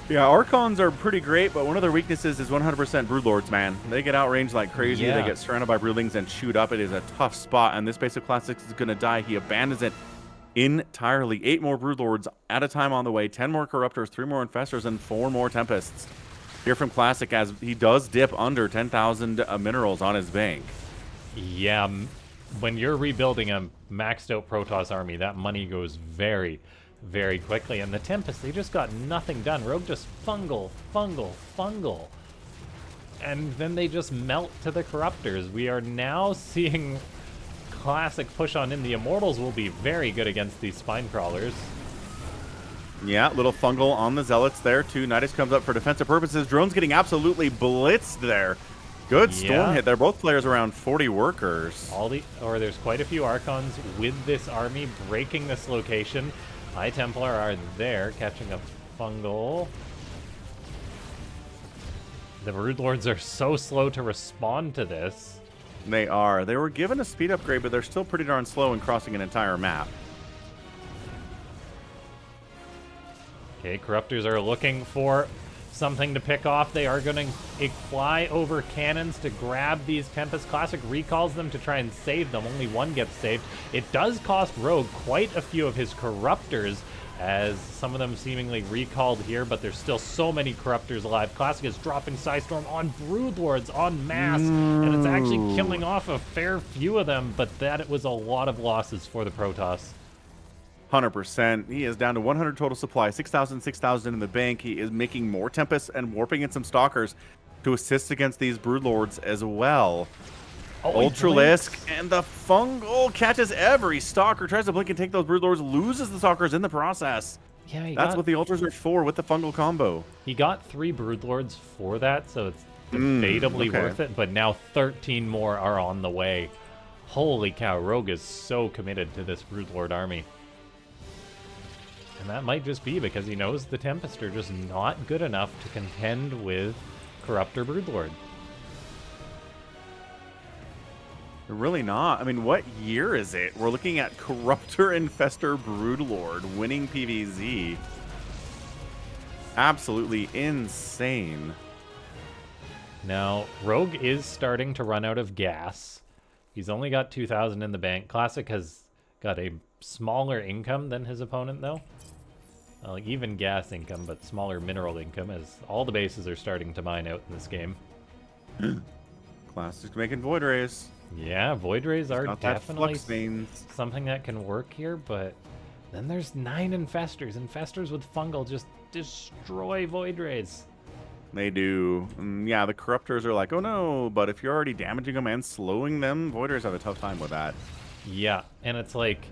Yeah, Archons are pretty great, but one of their weaknesses is 100% Broodlords, man. They get outranged like crazy. Yeah. They get surrounded by Broodlings and chewed up. It is a tough spot, and this base of Classics is going to die. He abandons it entirely. 8 more Broodlords at a time on the way. 10 more Corruptors, 3 more Infestors, and 4 more Tempests. Here from Classic, as he does dip under 10,000 minerals on his bank. Yeah, when you're rebuilding a maxed out Protoss army, that money goes very, very quickly. And the Tempest, they just got nothing done. Rogue just fungal. And then they just melt to the Corruptors. We are now seeing Classic push on in. The Immortals will be very good against these Spine Crawlers. Yeah, little fungal on the Zealots there, too. Nidus comes up for defensive purposes. Drone's getting absolutely blitzed there. Good storm hit there. Both players around 40 workers. There's quite a few Archons with this army breaking this location. High Templar are there, catching a fungal. The Broodlords are so slow to respond to this. They are. They were given a speed upgrade, but they're still pretty darn slow in crossing an entire map. Okay, Corruptors are looking for something to pick off. They are going to fly over cannons to grab these Tempest. Classic recalls them to try and save them. Only one gets saved. It does cost Rogue quite a few of his Corruptors, as some of them seemingly recalled here, but there's still so many Corruptors alive. Classic is dropping Psystorm on Broodlords en masse, and it's actually killing off a fair few of them, but that was a lot of losses for the Protoss. 100%. He is down to 100 total supply, 6,000 in the bank. He is making more Tempests and warping in some Stalkers to assist against these Broodlords as well. Ultralisk and the fungal catches every Stalker, tries to blink and take those Broodlords, loses the Stalkers in the process. Yeah, that's what the Ultras are for with the fungal combo. He got 3 Broodlords for that, so it's debatably worth it, but now 13 more are on the way. Holy cow, Rogue is so committed to this Broodlord army. And that might just be because he knows the Tempest are just not good enough to contend with Corruptor Broodlord. They're really not. I mean, what year is it? We're looking at Corruptor Infestor Broodlord winning PvZ. Absolutely insane. Now, Rogue is starting to run out of gas. He's only got 2,000 in the bank. Classic has got a smaller income than his opponent, though. Even gas income, but smaller mineral income, as all the bases are starting to mine out in this game. Classic's making Void Rays. Yeah, Void Rays are definitely veins. Something that can work here, but then there's 9 Infestors. Infestors with fungal just destroy Void Rays. They do. Yeah, the Corruptors are like, oh no, but if you're already damaging them and slowing them, Void Rays have a tough time with that. Yeah, and it's like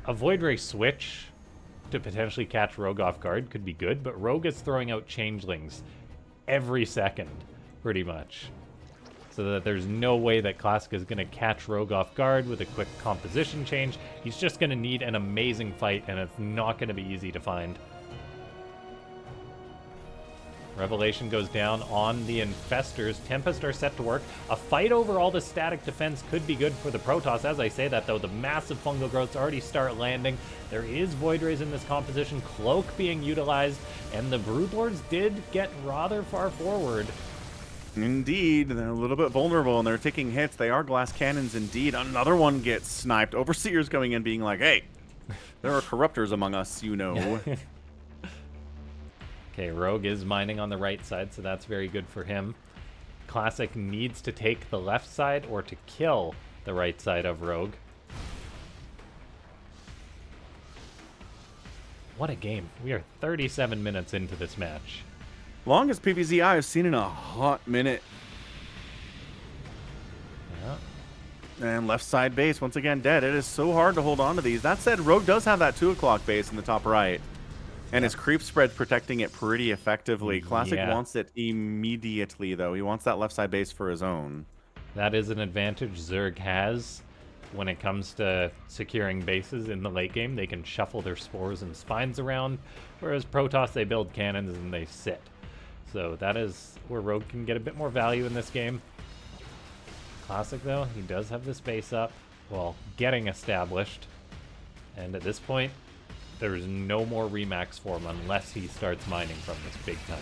a Void Ray switch to potentially catch Rogue off guard could be good, but Rogue is throwing out changelings every second, pretty much. So that there's no way that Classic is going to catch Rogue off guard with a quick composition change. He's just going to need an amazing fight, and it's not going to be easy to find. Revelation goes down on the Infestors. Tempest are set to work. A fight over all the static defense could be good for the Protoss. As I say that, though, the massive fungal growths already start landing. There is Void Rays in this composition, Cloak being utilized, and the Broodlords did get rather far forward. Indeed, they're a little bit vulnerable, and they're taking hits. They are glass cannons, indeed. Another one gets sniped. Overseer's coming in being like, hey, there are Corruptors among us, you know. Okay, Rogue is mining on the right side, so that's very good for him. Classic needs to take the left side or to kill the right side of Rogue. What a game. We are 37 minutes into this match. Longest PvZ I've seen in a hot minute. Yeah. And left side base, once again, dead. It is so hard to hold on to these. That said, Rogue does have that 2 o'clock base in the top right. And his creep spread protecting it pretty effectively. Classic wants it immediately, though. He wants that left side base for his own. That is an advantage Zerg has when it comes to securing bases in the late game. They can shuffle their spores and spines around, whereas Protoss, they build cannons and they sit. So that is where Rogue can get a bit more value in this game. Classic, though, he does have this base up, well, getting established. And at this point, there's no more remax for him unless he starts mining from this big time.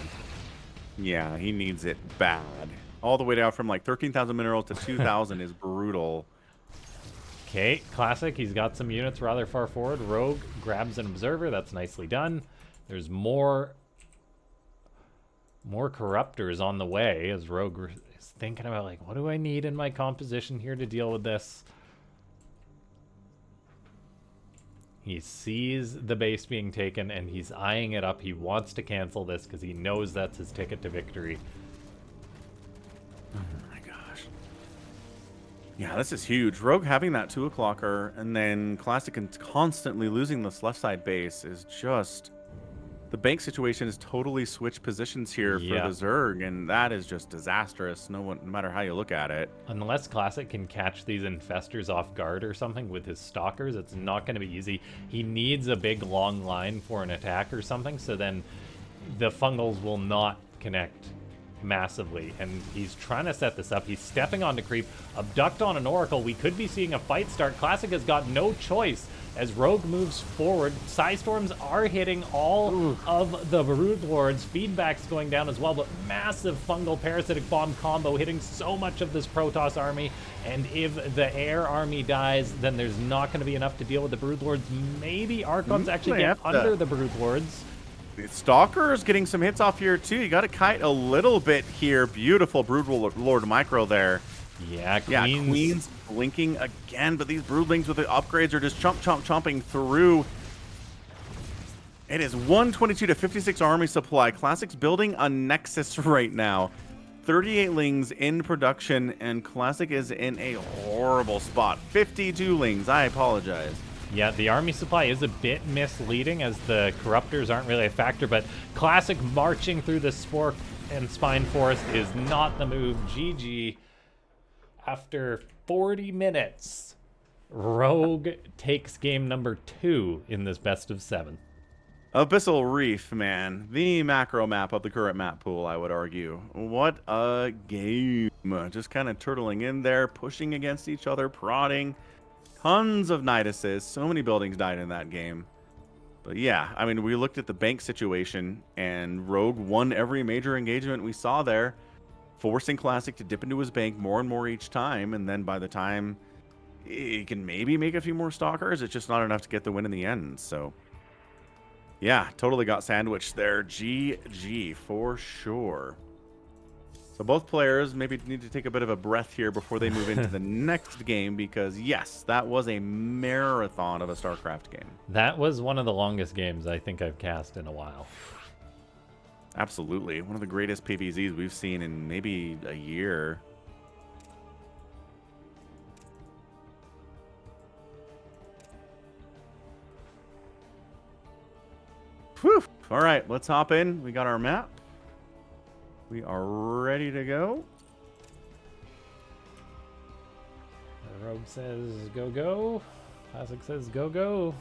Yeah, he needs it bad. All the way down from like 13,000 minerals to 2,000 is brutal. Okay, Classic, he's got some units rather far forward. Rogue grabs an Observer, that's nicely done. There's more Corruptors on the way as Rogue is thinking about, like, what do I need in my composition here to deal with this? He sees the base being taken, and he's eyeing it up. He wants to cancel this because he knows that's his ticket to victory. Oh my gosh. Yeah, this is huge. Rogue having that 2 o'clocker and then Classic and constantly losing this left side base is just... The bank situation is totally switched positions here for the Zerg, and that is just disastrous, no matter how you look at it. Unless Classic can catch these infestors off guard or something with his stalkers, it's not going to be easy. He needs a big long line for an attack or something, so then the fungals will not connect massively. And he's trying to set this up. He's stepping onto creep, abduct on an Oracle. We could be seeing a fight start. Classic has got no choice. As Rogue moves forward, Psystorms are hitting all of the Brood Lords. Feedback's going down as well, but massive fungal parasitic bomb combo hitting so much of this Protoss army. And if the air army dies, then there's not going to be enough to deal with the Brood Lords. Maybe Archons actually get under the Brood Lords. Stalker's getting some hits off here too. You got to kite a little bit here. Beautiful Brood Lord micro there. Yeah, Queen's blinking again, but these broodlings with the upgrades are just chomping through. It is 122 to 56 army supply. Classic's building a Nexus right now. 38 lings in production, and Classic is in a horrible spot. 52 lings. I apologize. Yeah, the army supply is a bit misleading as the Corruptors aren't really a factor, but Classic marching through the Spore and Spine Forest is not the move. GG. After 40 minutes, Rogue takes game number 2 in this best of 7. Abyssal Reef, man. The macro map of the current map pool, I would argue. What a game. Just kind of turtling in there, pushing against each other, prodding. Tons of Niduses. So many buildings died in that game. But yeah, I mean, we looked at the bank situation, and Rogue won every major engagement we saw there, forcing Classic to dip into his bank more and more each time, and then by the time he can maybe make a few more Stalkers, it's just not enough to get the win in the end. So yeah, totally got sandwiched there. GG for sure. So both players maybe need to take a bit of a breath here before they move into the next game, because yes, that was a marathon of a StarCraft game. That was one of the longest games I think I've cast in a while. Absolutely. One of the greatest PvZs we've seen in maybe a year. Whew. All right, let's hop in. We got our map. We are ready to go. Rogue says go go. Classic says go go.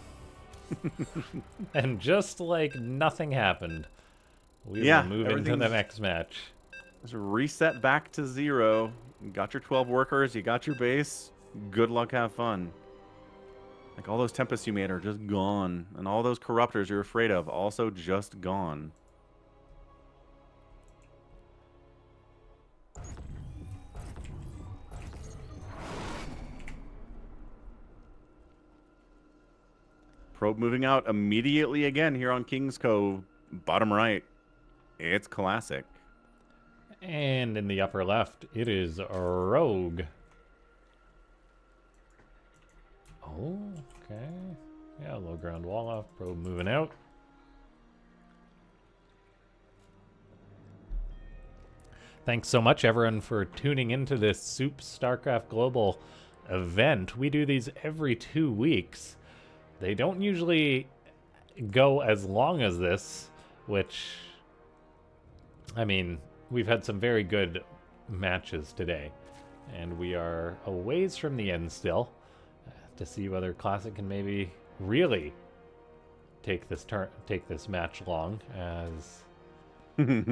And just like nothing happened, we will move into the next match. Just reset back to 0. You got your 12 workers. You got your base. Good luck. Have fun. Like, all those Tempests you made are just gone. And all those Corruptors you're afraid of also just gone. Probe moving out immediately again here on King's Cove. Bottom right. It's Classic. And in the upper left, it is Rogue. Oh, okay. Yeah, low ground wall off. Probe moving out. Thanks so much, everyone, for tuning into this Soup StarCraft Global event. We do these every 2 weeks. They don't usually go as long as this, which, I mean, we've had some very good matches today. And we are a ways from the end still to see whether Classic can maybe really take this match long, as he's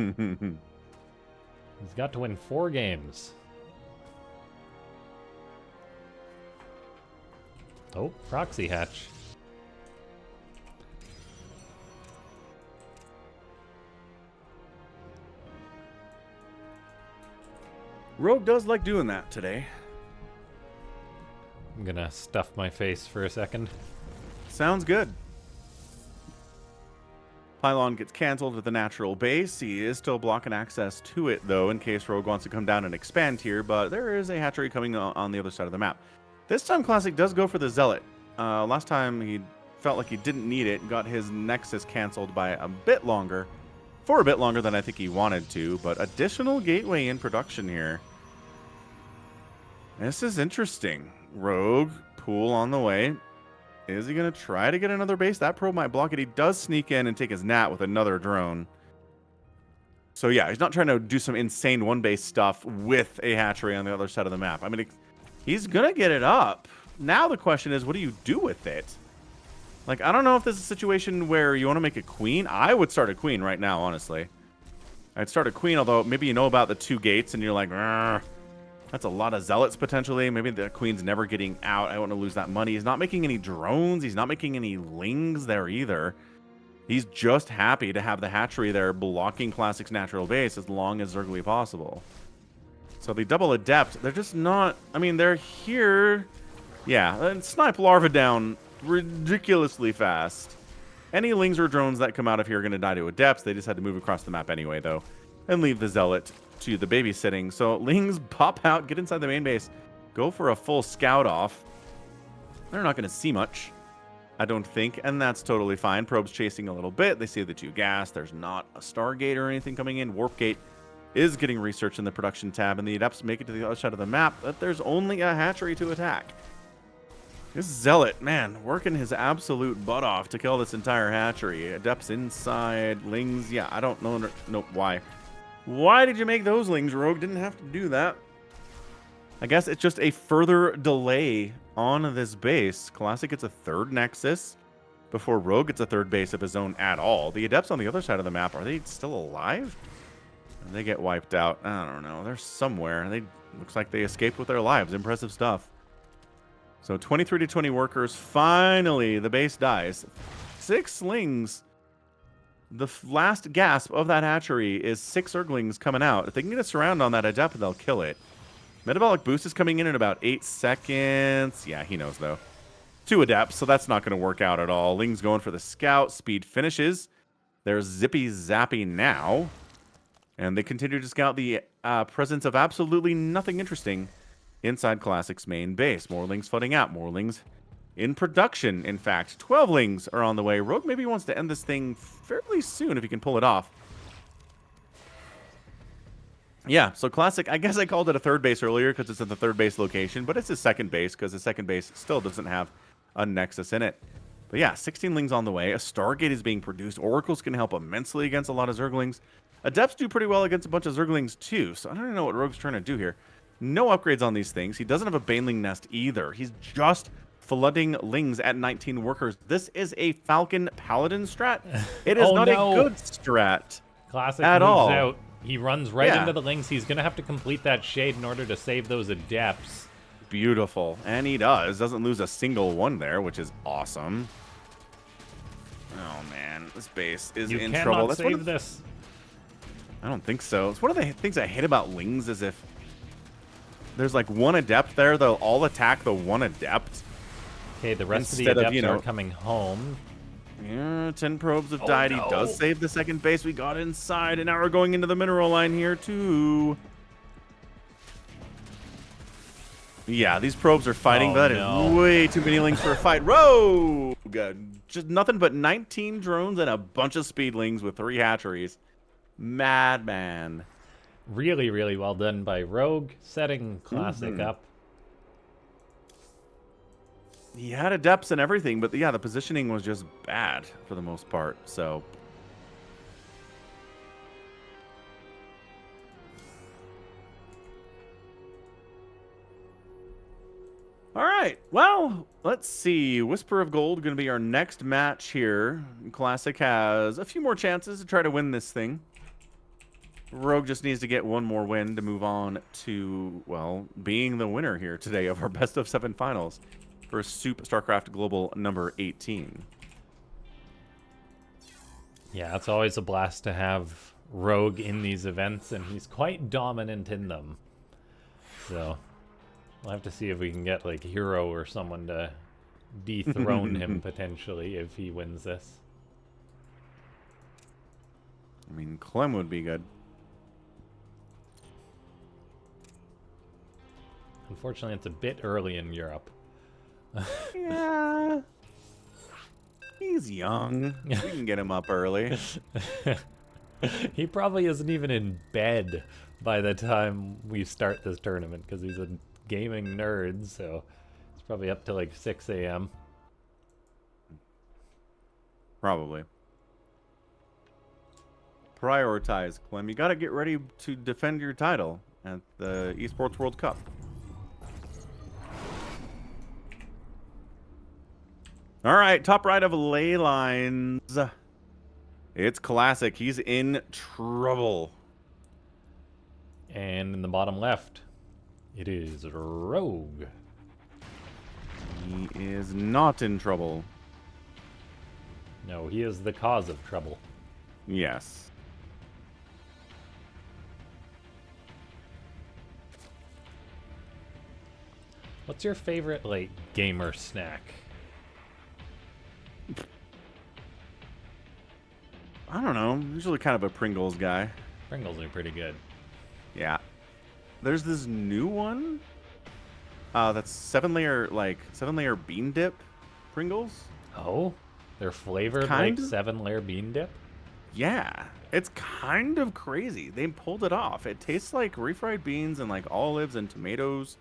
got to win 4 games. Oh, proxy hatch. Rogue does like doing that today. I'm gonna stuff my face for a second. Sounds good. Pylon gets canceled at the natural base. He is still blocking access to it, though, in case Rogue wants to come down and expand here, but there is a hatchery coming on the other side of the map. This time, Classic does go for the Zealot. Last time, he felt like he didn't need it, got his Nexus canceled by a bit longer, for a bit longer than I think he wanted to, but additional gateway in production here. This is interesting. Rogue, pool on the way. Is he going to try to get another base? That probe might block it. He does sneak in and take his nat with another drone. So yeah, he's not trying to do some insane one-base stuff with a hatchery on the other side of the map. I mean, he's going to get it up. Now the question is, what do you do with it? Like, I don't know if this is a situation where you want to make a queen. I would start a queen right now, honestly. I'd start a queen, although maybe you know about the 2 gates and you're like, that's a lot of zealots potentially. Maybe the queen's never getting out. I don't want to lose that money. He's not making any drones. He's not making any lings there either. He's just happy to have the hatchery there blocking Classic's natural base as long as Zergly possible. So the double adept, they're just not... I mean, they're here... Yeah, and snipe larva down ridiculously fast. Any lings or drones that come out of here are going to die to adepts. They just had to move across the map anyway, though, and leave the zealot to the babysitting. So lings pop out, get inside the main base, go for a full scout off. They're not going to see much, I don't think, and that's totally fine. Probe's chasing a little bit. They see the 2 gas. There's not a Stargate or anything coming in. Warp Gate is getting researched in the production tab, and the adepts make it to the other side of the map, but there's only a hatchery to attack. This Zealot, man, working his absolute butt off to kill this entire hatchery. Adepts inside, lings, yeah, I don't know why. Why did you make those lings, Rogue? Didn't have to do that. I guess it's just a further delay on this base. Classic gets a 3rd Nexus before Rogue gets a 3rd base of his own at all. The Adepts on the other side of the map, are they still alive? Or they get wiped out? I don't know. They're somewhere. Looks like they escaped with their lives. Impressive stuff. So 23 to 20 workers. Finally, the base dies. 6 slings. The last gasp of that hatchery is 6 Zerglings coming out. If they can get a surround on that adept, they'll kill it. Metabolic boost is coming in about 8 seconds. Yeah, he knows, though. 2 adepts, so that's not going to work out at all. Ling's going for the scout. Speed finishes. They're zippy zappy now. And they continue to scout the presence of absolutely nothing interesting inside Classic's main base. More lings flooding out. More lings in production, in fact. 12 lings are on the way. Rogue maybe wants to end this thing fairly soon if he can pull it off. Yeah, so Classic, I guess I called it a 3rd base earlier because it's at the 3rd base location, but it's his 2nd base because the 2nd base still doesn't have a Nexus in it. But yeah, 16 lings on the way. A Stargate is being produced. Oracles can help immensely against a lot of Zerglings. Adepts do pretty well against a bunch of Zerglings too, so I don't even know what Rogue's trying to do here. No upgrades on these things. He doesn't have a Baneling Nest either. He's just flooding lings at 19 workers. This is a Falcon Paladin strat. It is not a good strat. Classic at moves all. out. He runs right into the lings. He's going to have to complete that shade in order to save those adepts. Beautiful. And he does. Doesn't lose a single one there, which is awesome. Oh, man. This base is in trouble. You cannot save this. I don't think so. It's one of the things I hate about lings is if there's like one adept there, they'll all attack the one adept. Okay, the rest of the adepts are coming home. Yeah, 10 probes have died. No. He does save the 2nd base. We got inside, and now we're going into the mineral line here, too. Yeah, these probes are fighting, but that is way too many lings for a fight. Rogue! Just nothing but 19 drones and a bunch of speedlings with 3 hatcheries. Madman. Really, really well done by Rogue, setting Classic up. He had adepts and everything, but yeah, the positioning was just bad for the most part, so... All right, well, let's see. Whisper of Gold going to be our next match here. Classic has a few more chances to try to win this thing. Rogue just needs to get one more win to move on to, well, being the winner here today of our best of 7 finals for Soup StarCraft Global number 18. Yeah, it's always a blast to have Rogue in these events, and he's quite dominant in them. So we'll have to see if we can get like Hero or someone to dethrone him potentially if he wins this. I mean, Clem would be good. Unfortunately, it's a bit early in Europe. Yeah. He's young. We can get him up early. He probably isn't even in bed by the time we start this tournament because he's a gaming nerd, so he's probably up to like 6 a.m. Probably. Prioritize, Clem. You got to get ready to defend your title at the Esports World Cup. All right, top right of ley lines. It's Classic. He's in trouble. And in the bottom left, it is Rogue. He is not in trouble. No, he is the cause of trouble. Yes. What's your favorite, like, gamer snack? I don't know. I'm usually kind of a Pringles guy. Pringles are pretty good. Yeah. There's this new one. That's seven layer bean dip Pringles. Oh? They're flavored Kind like of? 7-layer bean dip? Yeah. It's kind of crazy. They pulled it off. It tastes like refried beans and like olives and tomatoes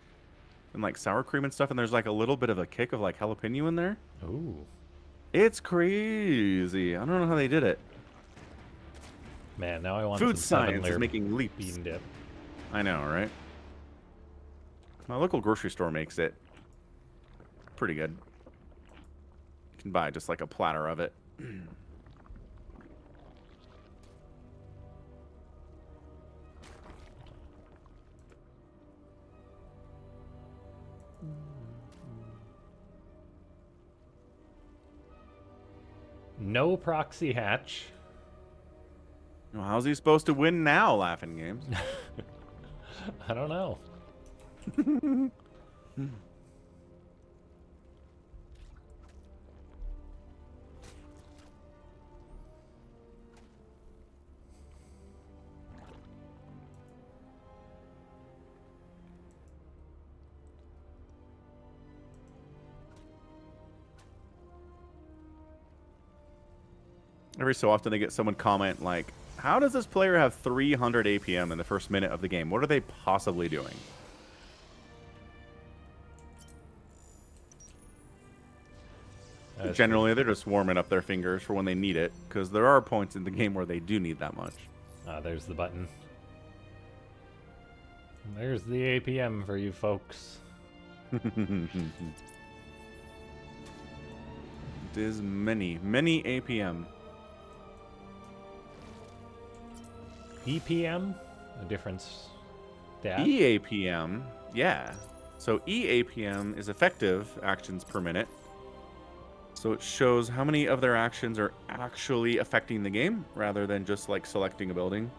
and like sour cream and stuff. And there's like a little bit of a kick of like jalapeno in there. Ooh. It's crazy. I don't know how they did it. Man, now I want Food some science is 7-layer making leaps. bean dip. I know, right? My local grocery store makes it. Pretty good. You can buy just like a platter of it. No proxy hatch. Well, how's he supposed to win now, Laughing Games? I don't know. Every so often they get someone comment like, how does this player have 300 APM in the first minute of the game? What are they possibly doing? Generally, they're just warming up their fingers for when they need it, because there are points in the game where they do need that much. Ah, there's the button. There's the APM for you folks. It is many, many APM. EPM? A difference. Dad? EAPM, yeah. So EAPM is effective actions per minute. So it shows how many of their actions are actually affecting the game, rather than just like selecting a building.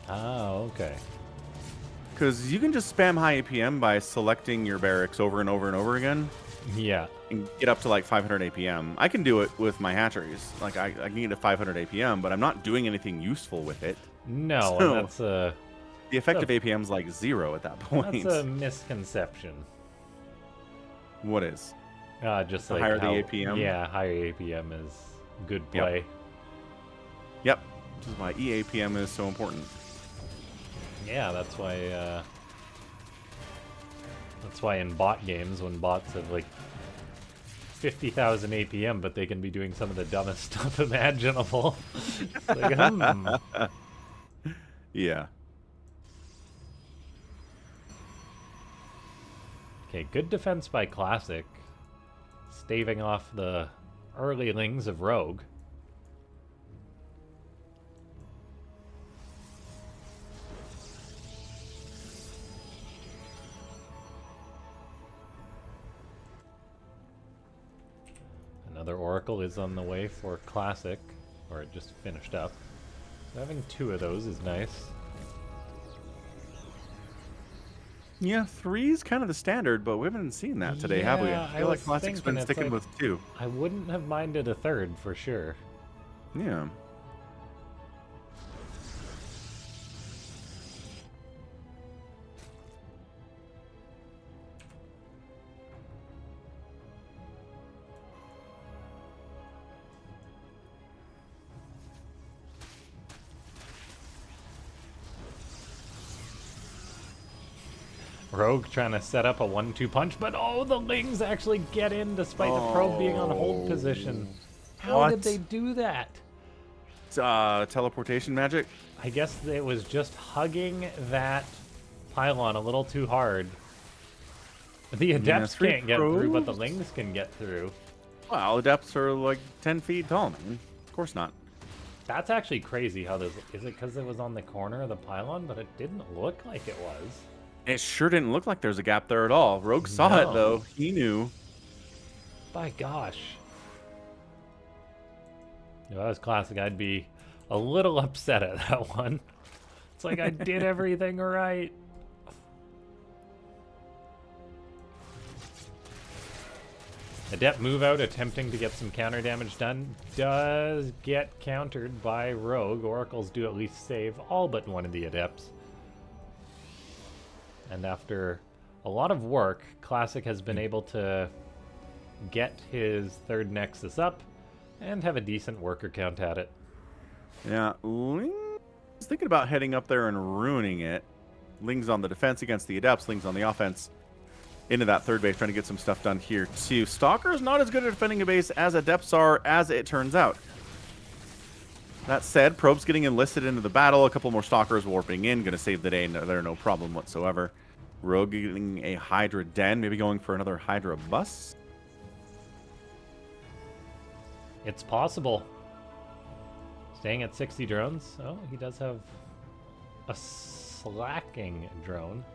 Oh, okay. Because you can just spam high APM by selecting your barracks over and over and over again. Yeah. And get up to like 500 APM. I can do it with my hatcheries. Like I can get to 500 APM, but I'm not doing anything useful with it. No, So, and that's a... The effective APM is like 0 at that point. That's a misconception. What is? Just The like higher how, the APM? Yeah, higher APM is good play. Yep. Which is why EAPM is so important. Yeah, that's why in bot games, when bots have like 50,000 APM, but they can be doing some of the dumbest stuff imaginable. It's like, Yeah. Okay, good defense by Classic. Staving off the earlylings of Rogue. Another Oracle is on the way for Classic, or it just finished up. So having 2 of those is nice. Yeah, 3's kind of the standard, but we haven't seen that today, have we? I Yeah, I feel like was Classic's thinking been it's sticking like, with 2. I wouldn't have minded a third for sure. Yeah. Rogue trying to set up a 1-2 punch, but oh, the Lings actually get in despite the probe being on hold position. How did they do that? It's, teleportation magic. I guess it was just hugging that pylon a little too hard. The Adepts can't get through, but the Lings can get through. Well, Adepts are like 10 feet tall, man. Of course not. That's actually crazy how this... Is it because it was on the corner of the pylon, but it didn't look like it was? It sure didn't look like there's a gap there at all. Rogue saw it, though. He knew. By gosh. If I was Classic, I'd be a little upset at that one. It's like I did everything right. Adept move out, attempting to get some counter damage done. Does get countered by Rogue. Oracles do at least save all but one of the Adepts. And after a lot of work, Classic has been able to get his third Nexus up and have a decent worker count at it. Yeah, Ling was thinking about heading up there and ruining it. Ling's on the defense against the Adepts, Ling's on the offense into that third base, trying to get some stuff done here too. Stalker's not as good at defending a base as Adepts are, as it turns out. That said, Probe's getting enlisted into the battle. A couple more Stalkers warping in, going to save the day. No, they're no problem whatsoever. Rogue getting a Hydra Den, maybe going for another Hydra bus. It's possible. Staying at 60 drones. Oh, he does have a slacking drone.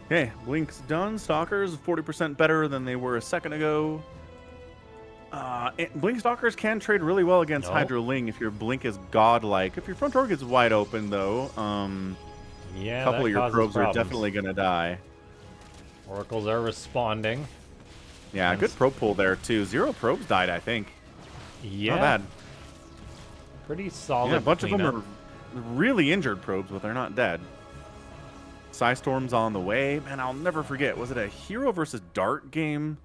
Okay, Blink's done. Stalkers 40% better than they were a second ago. Blink Stalkers can trade really well against Hydra Ling if your Blink is godlike. If your front door gets wide open, though, yeah, a couple of your probes problems. are definitely going to die. Oracles are responding. Yeah, good probe pull there, too. 0 probes died, I think. Yeah. Not bad. Pretty solid. Yeah, a bunch cleanup. of them are really injured probes, but they're not dead. Psystorm's on the way. Man, I'll never forget. Was it a Hero versus Dart game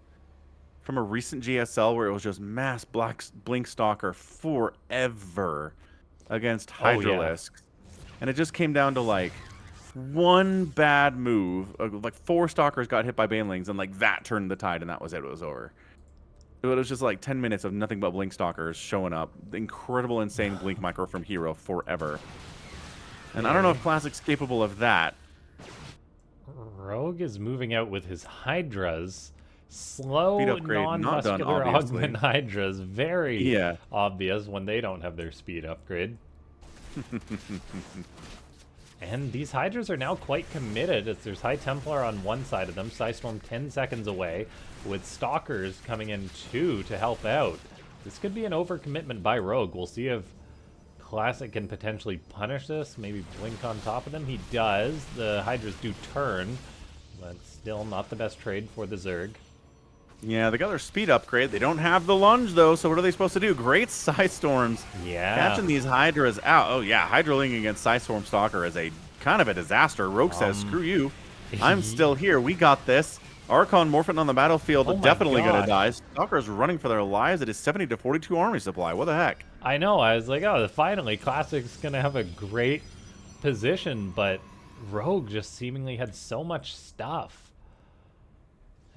from a recent GSL where it was just mass Blink Stalker forever against Hydralisk? And it just came down to like one bad move. Like 4 Stalkers got hit by Banelings, and like that turned the tide, and that was it. It was over. It was just like 10 minutes of nothing but Blink Stalkers showing up. Incredible, insane Blink micro from Hero forever. And I don't know if Classic's capable of that. Rogue is moving out with his Hydras. Slow, upgrade, not done, non-muscular obviously. augment Hydras. Very obvious when they don't have their speed upgrade. And these Hydras are now quite committed, as there's High Templar on one side of them, Psystorm 10 seconds away, with Stalkers coming in 2 to help out. This could be an overcommitment by Rogue. We'll see if Classic can potentially punish this, maybe Blink on top of them. He does. The Hydras do turn, but still not the best trade for the Zerg. Yeah, they got their speed upgrade. They don't have the lunge, though, so what are they supposed to do? Great Psystorms. Yeah. Catching these Hydras out. Oh, yeah, Hydraling against Psystorm Stalker is a kind of a disaster. Rogue says, screw you. I'm still here. We got this. Archon Morphin on the battlefield, definitely going to die. Stalker's running for their lives. It is 70 to 42 army supply. What the heck? I know. I was like, oh, finally, Classic's going to have a great position, but Rogue just seemingly had so much stuff.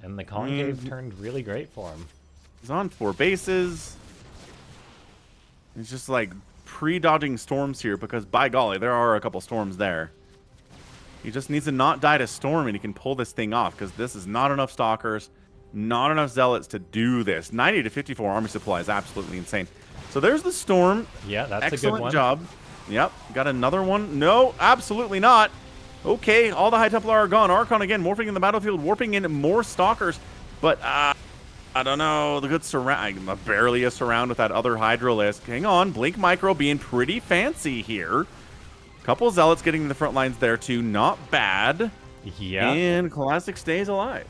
And the Concave turned really great for him. He's on 4 bases. He's just like pre-dodging storms here because, by golly, there are a couple storms there. He just needs to not die to storm and he can pull this thing off because this is not enough Stalkers, not enough Zealots to do this. 90 to 54 army supply is absolutely insane. So there's the storm. Yeah, that's excellent a good one. Job. Yep, got another one. No, absolutely not. Okay, all the High Templar are gone. Archon again, morphing in the battlefield, warping in more Stalkers. But, I don't know. The good surround. Barely a surround with that other Hydralisk. Hang on. Blink Micro being pretty fancy here. Couple Zealots getting in the front lines there, too. Not bad. Yeah. And Classic stays alive.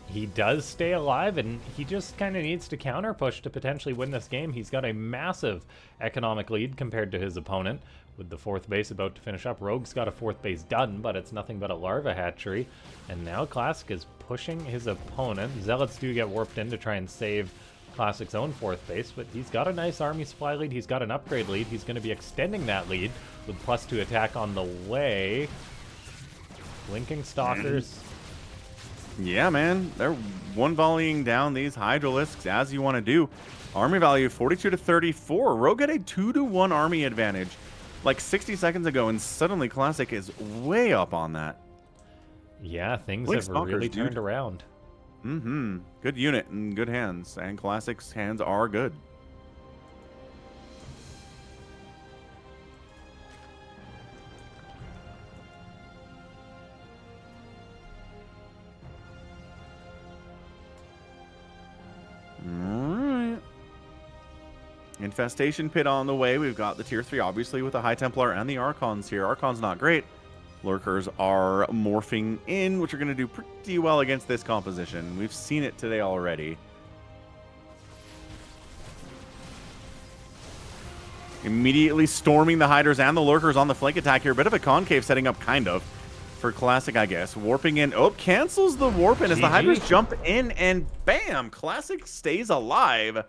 He does stay alive, and he just kind of needs to counter push to potentially win this game. He's got a massive economic lead compared to his opponent, with the 4th base about to finish up. Rogue's got a 4th base done, but it's nothing but a larva hatchery. And now Classic is pushing his opponent. Zealots do get warped in to try and save Classic's own 4th base, but he's got a nice army supply lead. He's got an upgrade lead. He's going to be extending that lead with +2 attack on the way. Blinking Stalkers. Yeah, man. They're one volleying down these Hydralisks as you want to do. Army value 42 to 34. Rogue had a 2-to-1 army advantage like 60 seconds ago, and suddenly Classic is way up on that. Yeah, things Blink have Stalkers, really dude. turned around. Mm-hmm. Good unit and good hands. And Classic's hands are good. Alright. Infestation Pit on the way. We've got the tier 3, obviously, with the High Templar and the Archons here. Archon's not great. Lurkers are morphing in, which are going to do pretty well against this composition. We've seen it today already. Immediately storming the Hydras and the Lurkers on the flank attack here. Bit of a concave setting up, kind of, for Classic, I guess. Warping in. Oh, cancels the warp in as the Hydras jump in, and bam! Classic stays alive.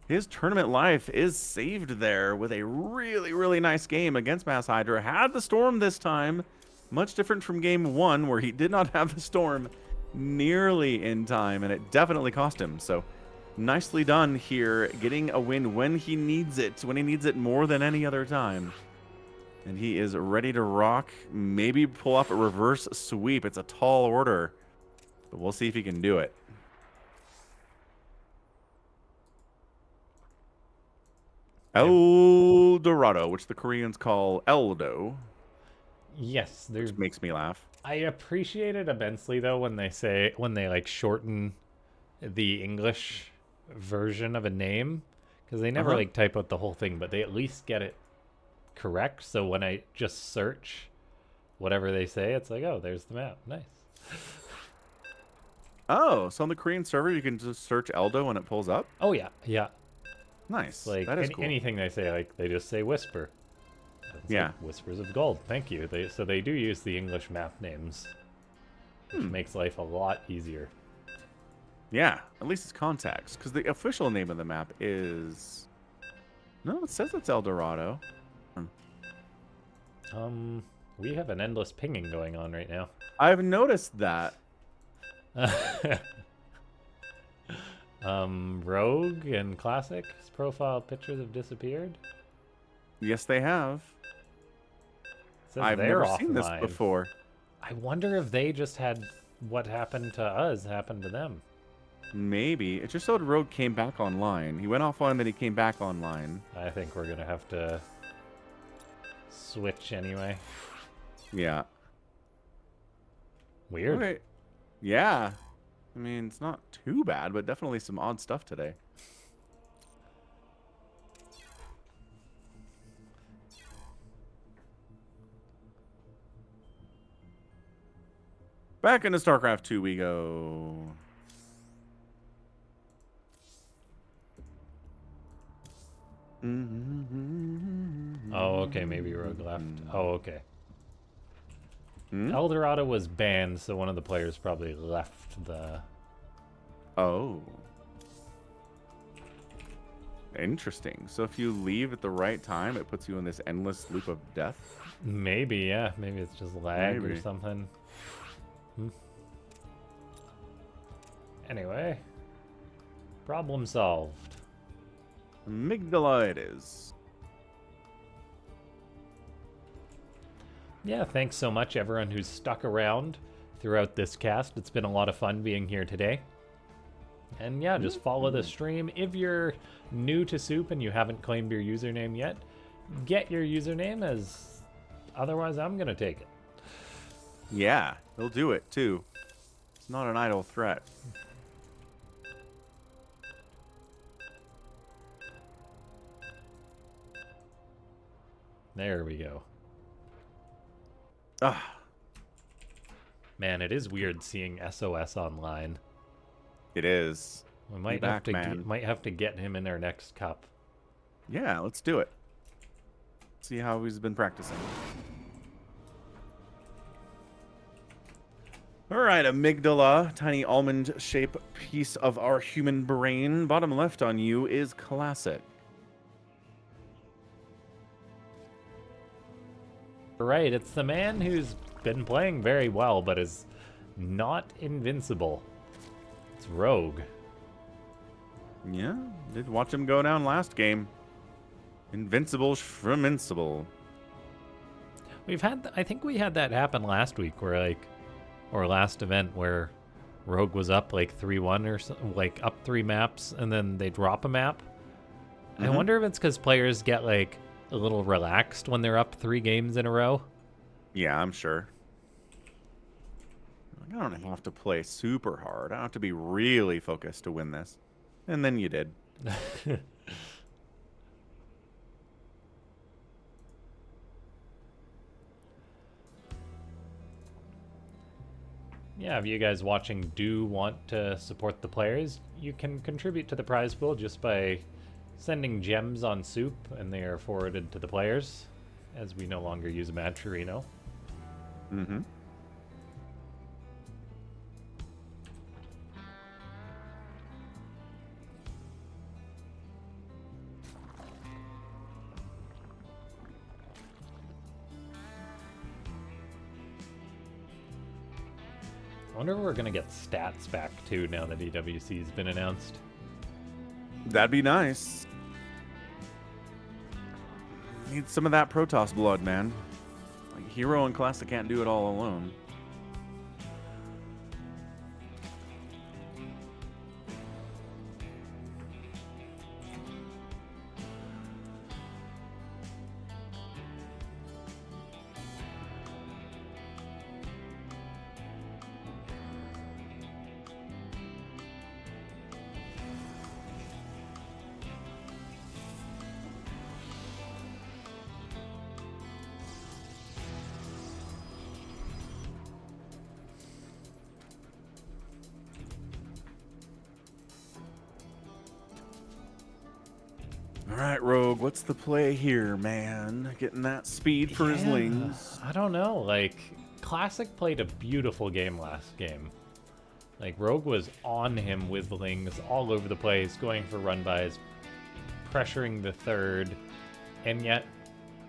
His tournament life is saved there with a really, really nice game against Mass Hydra. Had the Storm this time. Much different from game 1, where he did not have the Storm nearly in time, and it definitely cost him. So, nicely done here, getting a win when he needs it more than any other time. And he is ready to rock, maybe pull off a reverse sweep. It's a tall order, but we'll see if he can do it. El Dorado, which the Koreans call Eldo. Yes, Which makes me laugh. I appreciate it immensely though when they like shorten the English version of a name, because they never like type out the whole thing, but they at least get it correct. So when I just search whatever they say, it's like, oh, there's the map. Nice. Oh, so on the Korean server you can just search Eldo and it pulls up? Oh yeah, yeah. Nice. Like that is cool. anything they say, like they just say whisper. It's yeah. like Whispers of Gold. Thank you. So they do use the English map names, which makes life a lot easier. Yeah, at least it's contacts, because the official name of the map is... No, it says it's El Dorado. We have an endless pinging going on right now. I've noticed that. Rogue and Classic's profile pictures have disappeared. Yes, they have. Says I've they're never seen this offline. before. I wonder if they just had what happened to us happen to them. Maybe. It just showed Rogue came back online. He went offline, then he came back online. I think we're gonna have to switch anyway. Yeah. Weird. Okay. Yeah. I mean, it's not too bad, but definitely some odd stuff today. Back into StarCraft 2 we go. Oh, okay. Maybe Rogue left. Oh, okay. Hmm? El Dorado was banned, so one of the players probably left the... Oh. Interesting. So if you leave at the right time, it puts you in this endless loop of death? Maybe, yeah. Maybe it's just lag or Maybe. something. Anyway. Problem solved. Amygdala it is. Yeah, thanks so much everyone who's stuck around throughout this cast. It's been a lot of fun being here today. And yeah, just follow the stream. If you're new to Soup and you haven't claimed your username yet, get your username, as otherwise I'm going to take it. Yeah, he'll do it, too. It's not an idle threat. There we go. Ah, Man, it is weird seeing SOS online. it is. We Be back, man. might have to get him in our next cup. Yeah, let's do it. See how he's been practicing. All right, amygdala, tiny almond-shaped piece of our human brain. Bottom left on you is classic. Right, it's the man who's been playing very well, but is not invincible. It's Rogue. Yeah, did watch him go down last game. Invincible Shremincible. I think we had that happen last week, where or last event, where Rogue was up like 3-1 or so, like up 3 maps, and then they drop a map. I wonder if it's because players get like a little relaxed when they're up 3 games in a row. Yeah, I'm sure. I don't have to play super hard. I don't have to be really focused to win this. And then you did. Yeah, if you guys watching do want to support the players, you can contribute to the prize pool just by sending gems on soup, and they are forwarded to the players, as we no longer use a Matcherino. Mm-hmm. I wonder if we're gonna get stats back too now that EWC's been announced. That'd be nice. Need some of that Protoss blood, man. Like, Hero and Classic can't do it all alone. All right, Rogue, what's the play here, man? Getting that speed for his lings. I don't know. Like, Classic played a beautiful game last game. Like, Rogue was on him with lings all over the place, going for run-bys, pressuring the third, and yet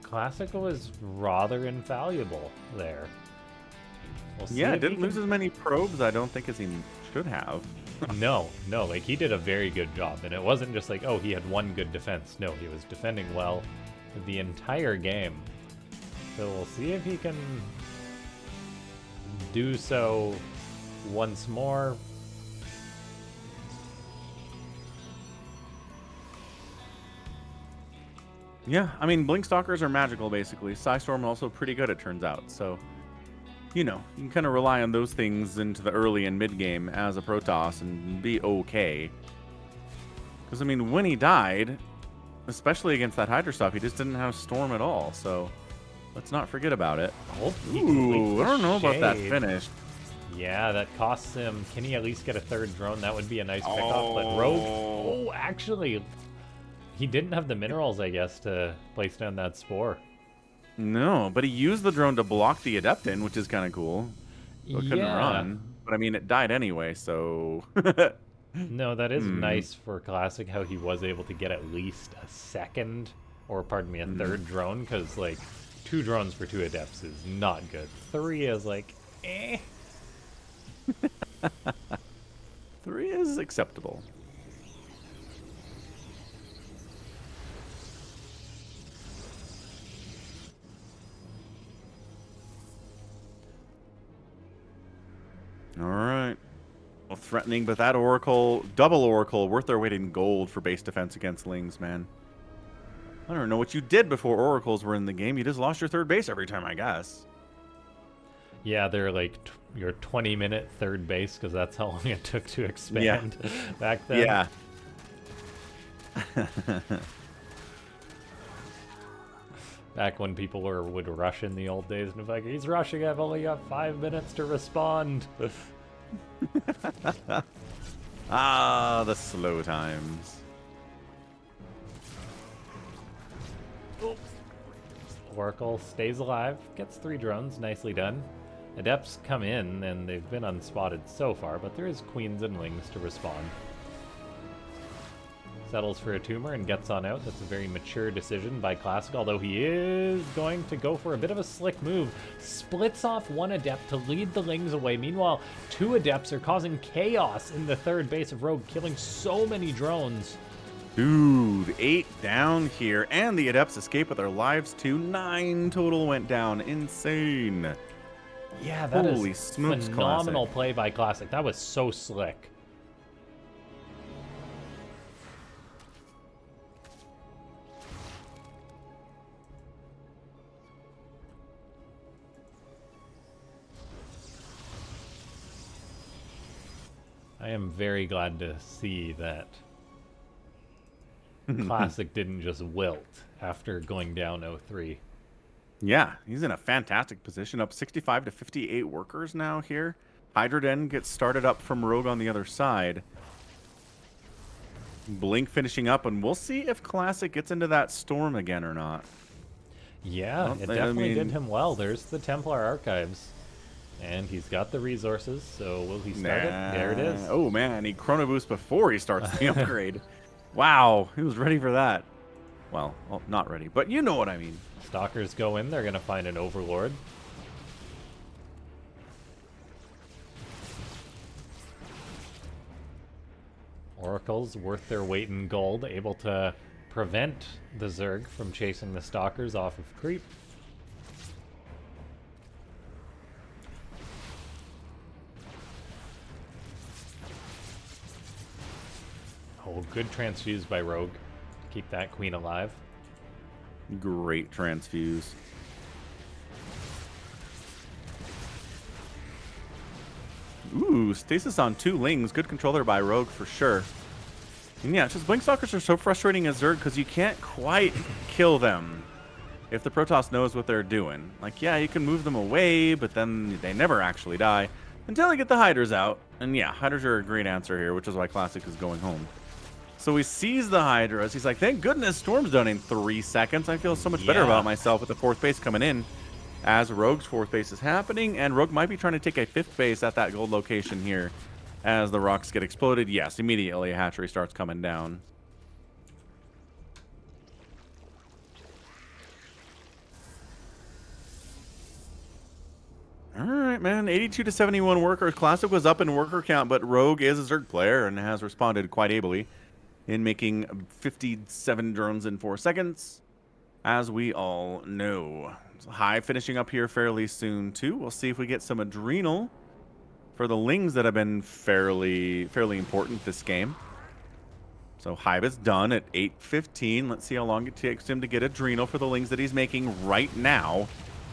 Classic was rather infallible there. We'll see Yeah, if he didn't lose can- as many probes, I don't think, as he should have. No, like he did a very good job, and it wasn't just like, oh, he had one good defense. No, he was defending well the entire game. So we'll see if he can do so once more. Yeah, I mean, Blink Stalkers are magical, basically. Psystorm also pretty good, it turns out. So, you know, you can kind of rely on those things into the early and mid game as a Protoss and be okay. Because, I mean, when he died, especially against that Hydra stuff, he just didn't have Storm at all. So, let's not forget about it. Oh, he Ooh, completes I don't know about that shade. finish. Yeah, that costs him. Can he at least get a third drone? That would be a nice pickup. But Rogue, oh, actually, he didn't have the minerals, I guess, to place down that spore. No, but he used the drone to block the Adeptin, which is kind of cool. So it couldn't run. But, I mean, it died anyway, so... No, that is nice for Classic, how he was able to get at least a second, or pardon me, a third drone, because, like, 2 drones for 2 Adepts is not good. 3 is, like, eh. 3 is acceptable. All right. Well, threatening, but that Oracle, double Oracle, worth their weight in gold for base defense against Lings, man. I don't know what you did before Oracles were in the game. You just lost your third base every time, I guess. Yeah, they're like your 20-minute third base because that's how long it took to Yeah. expand back then. Yeah. Back when people would rush in the old days and be like, he's rushing, I've only got 5 minutes to respond. Ah, the slow times. Oracle stays alive, gets 3 drones, nicely done. Adepts come in, and they've been unspotted so far, but there is queens and lings to respond. Settles for a tumor and gets on out. That's a very mature decision by Classic, although he is going to go for a bit of a slick move. Splits off 1 adept to lead the lings away. Meanwhile, 2 adepts are causing chaos in the third base of Rogue, killing so many drones. Dude, 8 down here, and the adepts escape with their lives too. 9 total went down. Insane. Yeah, that Holy is smokes, phenomenal Classic. play by Classic. That was so slick. I am very glad to see that Classic didn't just wilt after going down 0-3. Yeah, he's in a fantastic position. Up 65 to 58 workers now here. Hydroden gets started up from Rogue on the other side. Blink finishing up, and we'll see if Classic gets into that storm again or not. Yeah, Well, it I definitely did mean- him well. There's the Templar Archives. And he's got the resources, so will he start it? There it is. Oh man, he chrono boosts before he starts the upgrade. Wow, he was ready for that. Well, not ready, but you know what I mean. Stalkers go in, they're going to find an Overlord. Oracles worth their weight in gold, able to prevent the Zerg from chasing the Stalkers off of creep. Oh, good transfuse by Rogue to keep that queen alive. Great transfuse. Ooh, stasis on 2 lings. Good control there by Rogue for sure. And yeah, it's just Blinkstalkers are so frustrating as Zerg because you can't quite kill them if the Protoss knows what they're doing. Like, yeah, you can move them away, but then they never actually die until they get the Hydras out. And yeah, Hydras are a great answer here, which is why Classic is going home. So he sees the Hydras. He's like, thank goodness Storm's done in 3 seconds. I feel so much better about myself with the 4th base coming in as Rogue's 4th base is happening. And Rogue might be trying to take a 5th base at that gold location here as the rocks get exploded. Yes, immediately a hatchery starts coming down. All right, man. 82 to 71 workers. Classic was up in worker count, but Rogue is a Zerg player and has responded quite ably in making 57 drones in 4 seconds, as we all know. Hive finishing up here fairly soon, too. We'll see if we get some Adrenal for the Lings that have been fairly important this game. So Hive is done at 8:15. Let's see how long it takes him to get Adrenal for the Lings that he's making right now.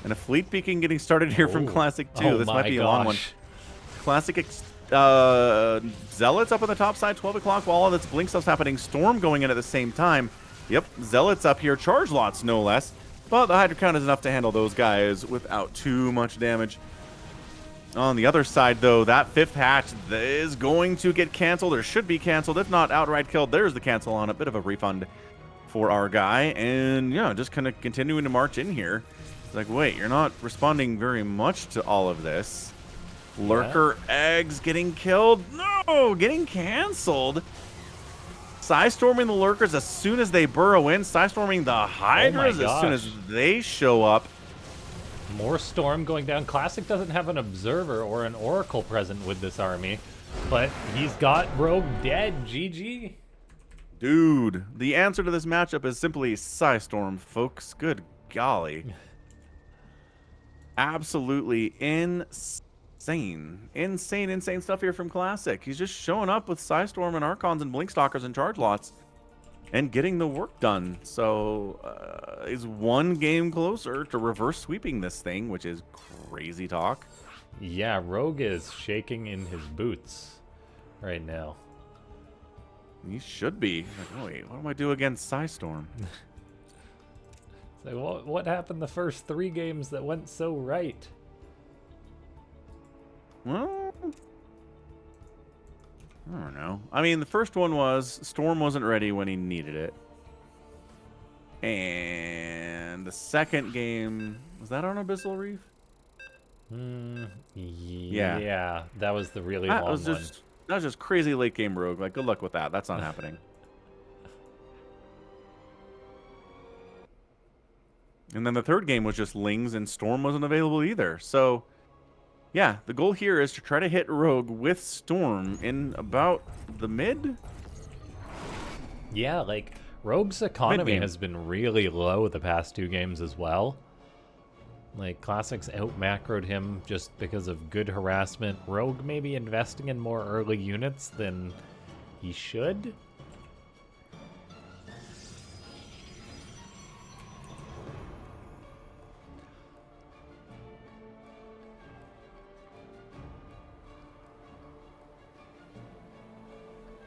And a Fleet Beacon getting started here from Classic, too. Oh This my might be a long one. gosh. Classic Zealots up on the top side, 12 o'clock, while all this Blink stuff's happening. Storm going in at the same time. Yep, Zealots up here, charge lots no less. But the Hydra count is enough to handle those guys without too much damage. On the other side, though, that 5th hatch is going to get canceled, or should be canceled, if not outright killed. There's the cancel on it. Bit of a refund for our guy. And, yeah, just kind of continuing to march in here. It's like, wait, you're not responding very much to all of this. Lurker eggs getting killed. No, getting canceled. Psystorming the Lurkers as soon as they burrow in. Psystorming the Hydras as soon as they show up. More Storm going down. Classic doesn't have an Observer or an Oracle present with this army, but he's got Rogue dead. GG. Dude, the answer to this matchup is simply Psystorm, folks. Good golly. Absolutely insane. Insane stuff here from Classic. He's just showing up with Psystorm and Archons and Blinkstalkers and charge lots. and getting the work done. So is one game closer to reverse sweeping this thing, which is crazy talk. Yeah, Rogue is shaking in his boots right now. He should be. Like, oh, wait, what do I do against Psystorm? So what happened the first 3 games that went so right? Well, I don't know. I mean, the first one was Storm wasn't ready when he needed it. And the second game, was that on Abyssal Reef? Yeah, that was the really That long was one. just that was just crazy late game Rogue. Like, good luck with that. That's not happening. And then the third game was just Lings, and Storm wasn't available either. So, yeah, the goal here is to try to hit Rogue with Storm in about the mid. Yeah, like Rogue's economy Mid-game. has been really low the past 2 games as well. Like, Classics out-macroed him just because of good harassment. Rogue may be investing in more early units than he should.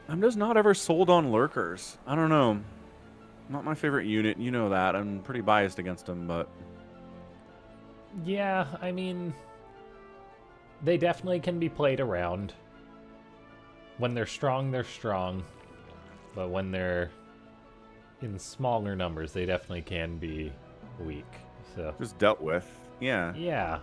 I'm just not ever sold on Lurkers. I don't know. Not my favorite unit. You know that. I'm pretty biased against them, but... Yeah, I mean, they definitely can be played around. When they're strong, they're strong. But when they're in smaller numbers, they definitely can be weak. So just dealt with. Yeah. yeah.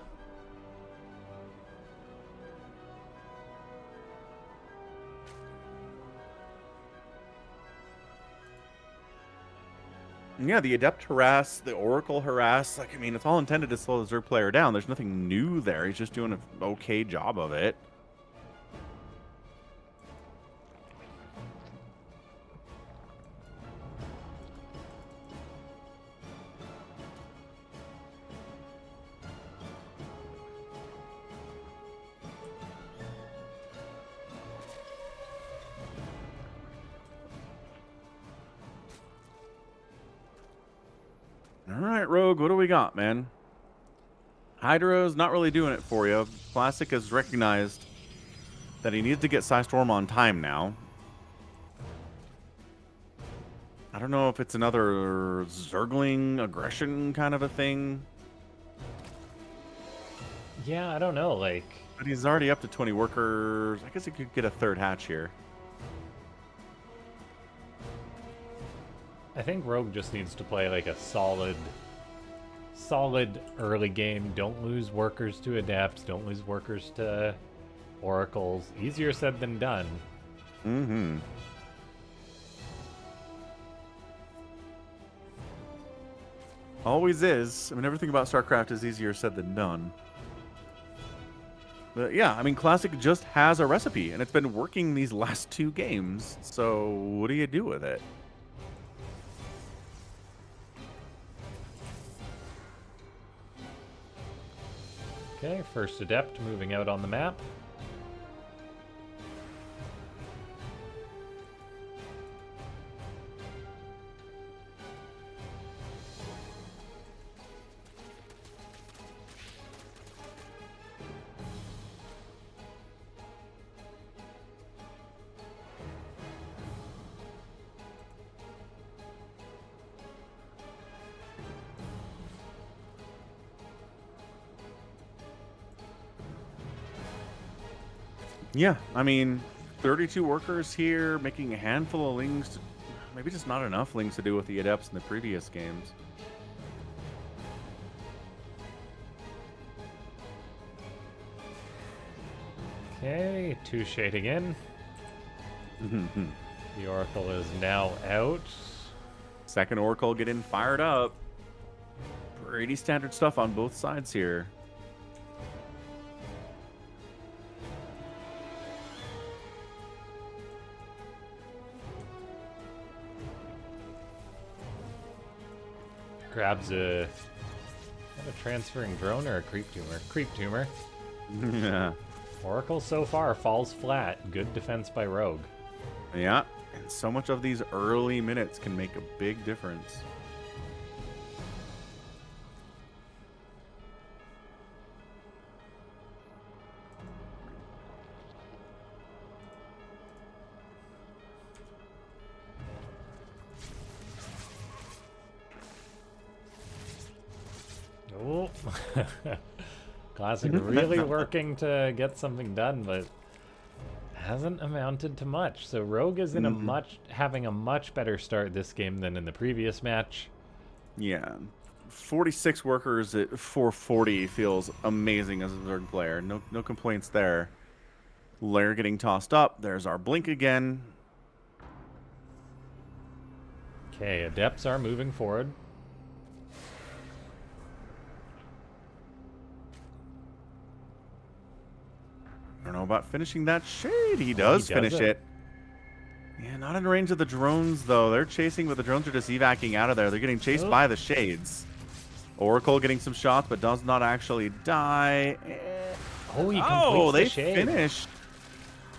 Yeah, the Adept harass, the Oracle harass. Like, I mean, it's all intended to slow the Zerg player down. There's nothing new there. He's just doing an okay job of it. All right, Rogue, what do we got, man? Hydra's not really doing it for you. Classic has recognized that he needs to get Psystorm on time now. I don't know if it's another Zergling aggression kind of a thing. Yeah, I don't know, like... But he's already up to 20 workers. I guess he could get a third hatch here. I think Rogue just needs to play like a solid early game. Don't lose workers to Adepts. Don't lose workers to Oracles. Easier said than done. Mm-hmm. Always is. I mean, everything about StarCraft is easier said than done. But yeah, I mean, Classic just has a recipe, and it's been working these last 2 games. So what do you do with it? Okay, first Adept moving out on the map. Yeah, I mean, 32 workers here, making a handful of Lings. Maybe just not enough Lings to do with the Adepts in the previous games. Okay, 2 shading in. The Oracle is now out. Second Oracle getting fired up. Pretty standard stuff on both sides here. Grabs a transferring drone or a creep tumor? Creep tumor. Yeah. Oracle so far falls flat. Good defense by Rogue. Yeah. And So much of these early minutes can make a big difference. Oh, Classic really working to get something done, but hasn't amounted to much. So Rogue is in having a much better start this game than in the previous match. Yeah. 46 workers at 440 feels amazing as a third player. No complaints there. Lair getting tossed up. There's our blink again. Okay, Adepts are moving forward. I don't know about finishing that shade. He does finish it. Yeah, not in range of the drones, though. They're chasing, but the drones are just evacing out of there. They're getting chased by the shades. Oracle getting some shots, but does not actually die. Oh, he completes they the shade. finished.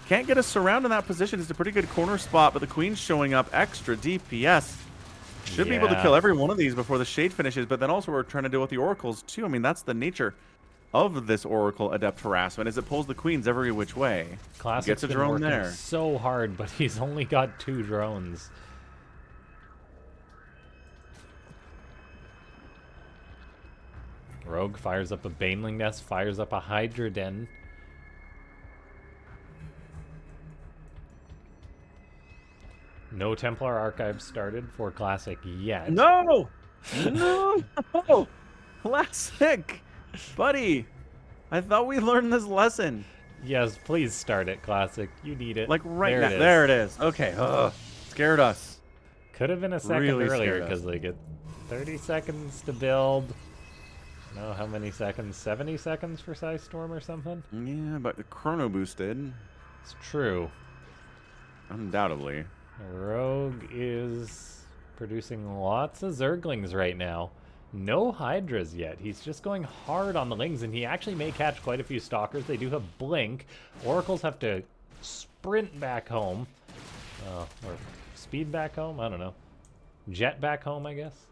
Can't get a surround in that position. It's a pretty good corner spot, but the Queen's showing up extra DPS. Should be able to kill every one of these before the shade finishes, but then also we're trying to deal with the Oracles, too. I mean, that's the nature of this Oracle Adept harassment, is it pulls the Queens every which way. Classic's Gets a drone there. So hard, but he's only got 2 drones. Rogue fires up a Baneling Nest, fires up a Hydra Den. No Templar Archive started for Classic yet. No! No! Classic! Buddy! I thought we learned this lesson. Yes, please start it, Classic. You need it. Like right now. There it is. Okay. Scared us. Could have been a second earlier because they get 30 seconds to build. No, how many seconds? 70 seconds for Psy Storm or something? Yeah, but the chrono boosted. It's true. Undoubtedly. Rogue is producing lots of Zerglings right now. No Hydras yet. He's just going hard on the Lings, and he actually may catch quite a few Stalkers. They do have Blink. Oracles have to sprint back home. Or speed back home? I don't know. Jet back home, I guess.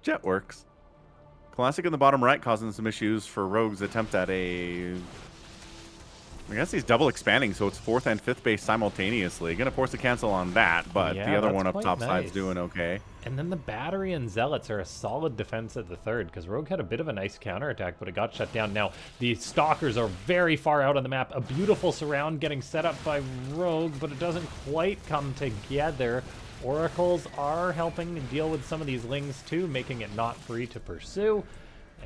Jet works. Classic in the bottom right causing some issues for Rogue's attempt at a... I guess he's double expanding, so it's 4th and 5th base simultaneously. Gonna force a cancel on that, but the other one up top side's doing okay. And then the Battery and Zealots are a solid defense at the third, because Rogue had a bit of a nice counterattack, but it got shut down. Now, the Stalkers are very far out on the map. A beautiful surround getting set up by Rogue, but it doesn't quite come together. Oracles are helping to deal with some of these Lings too, making it not free to pursue.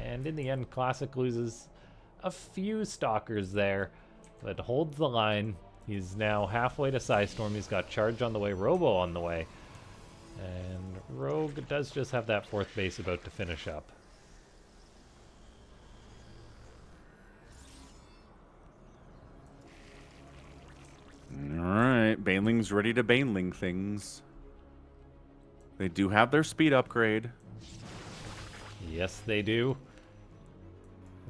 And in the end, Classic loses a few Stalkers there, but holds the line. He's now halfway to Psystorm. He's got Charge on the way, Robo on the way. And Rogue does just have that 4th base about to finish up. Alright, Baneling's ready to Baneling things. They do have their speed upgrade. Yes, they do.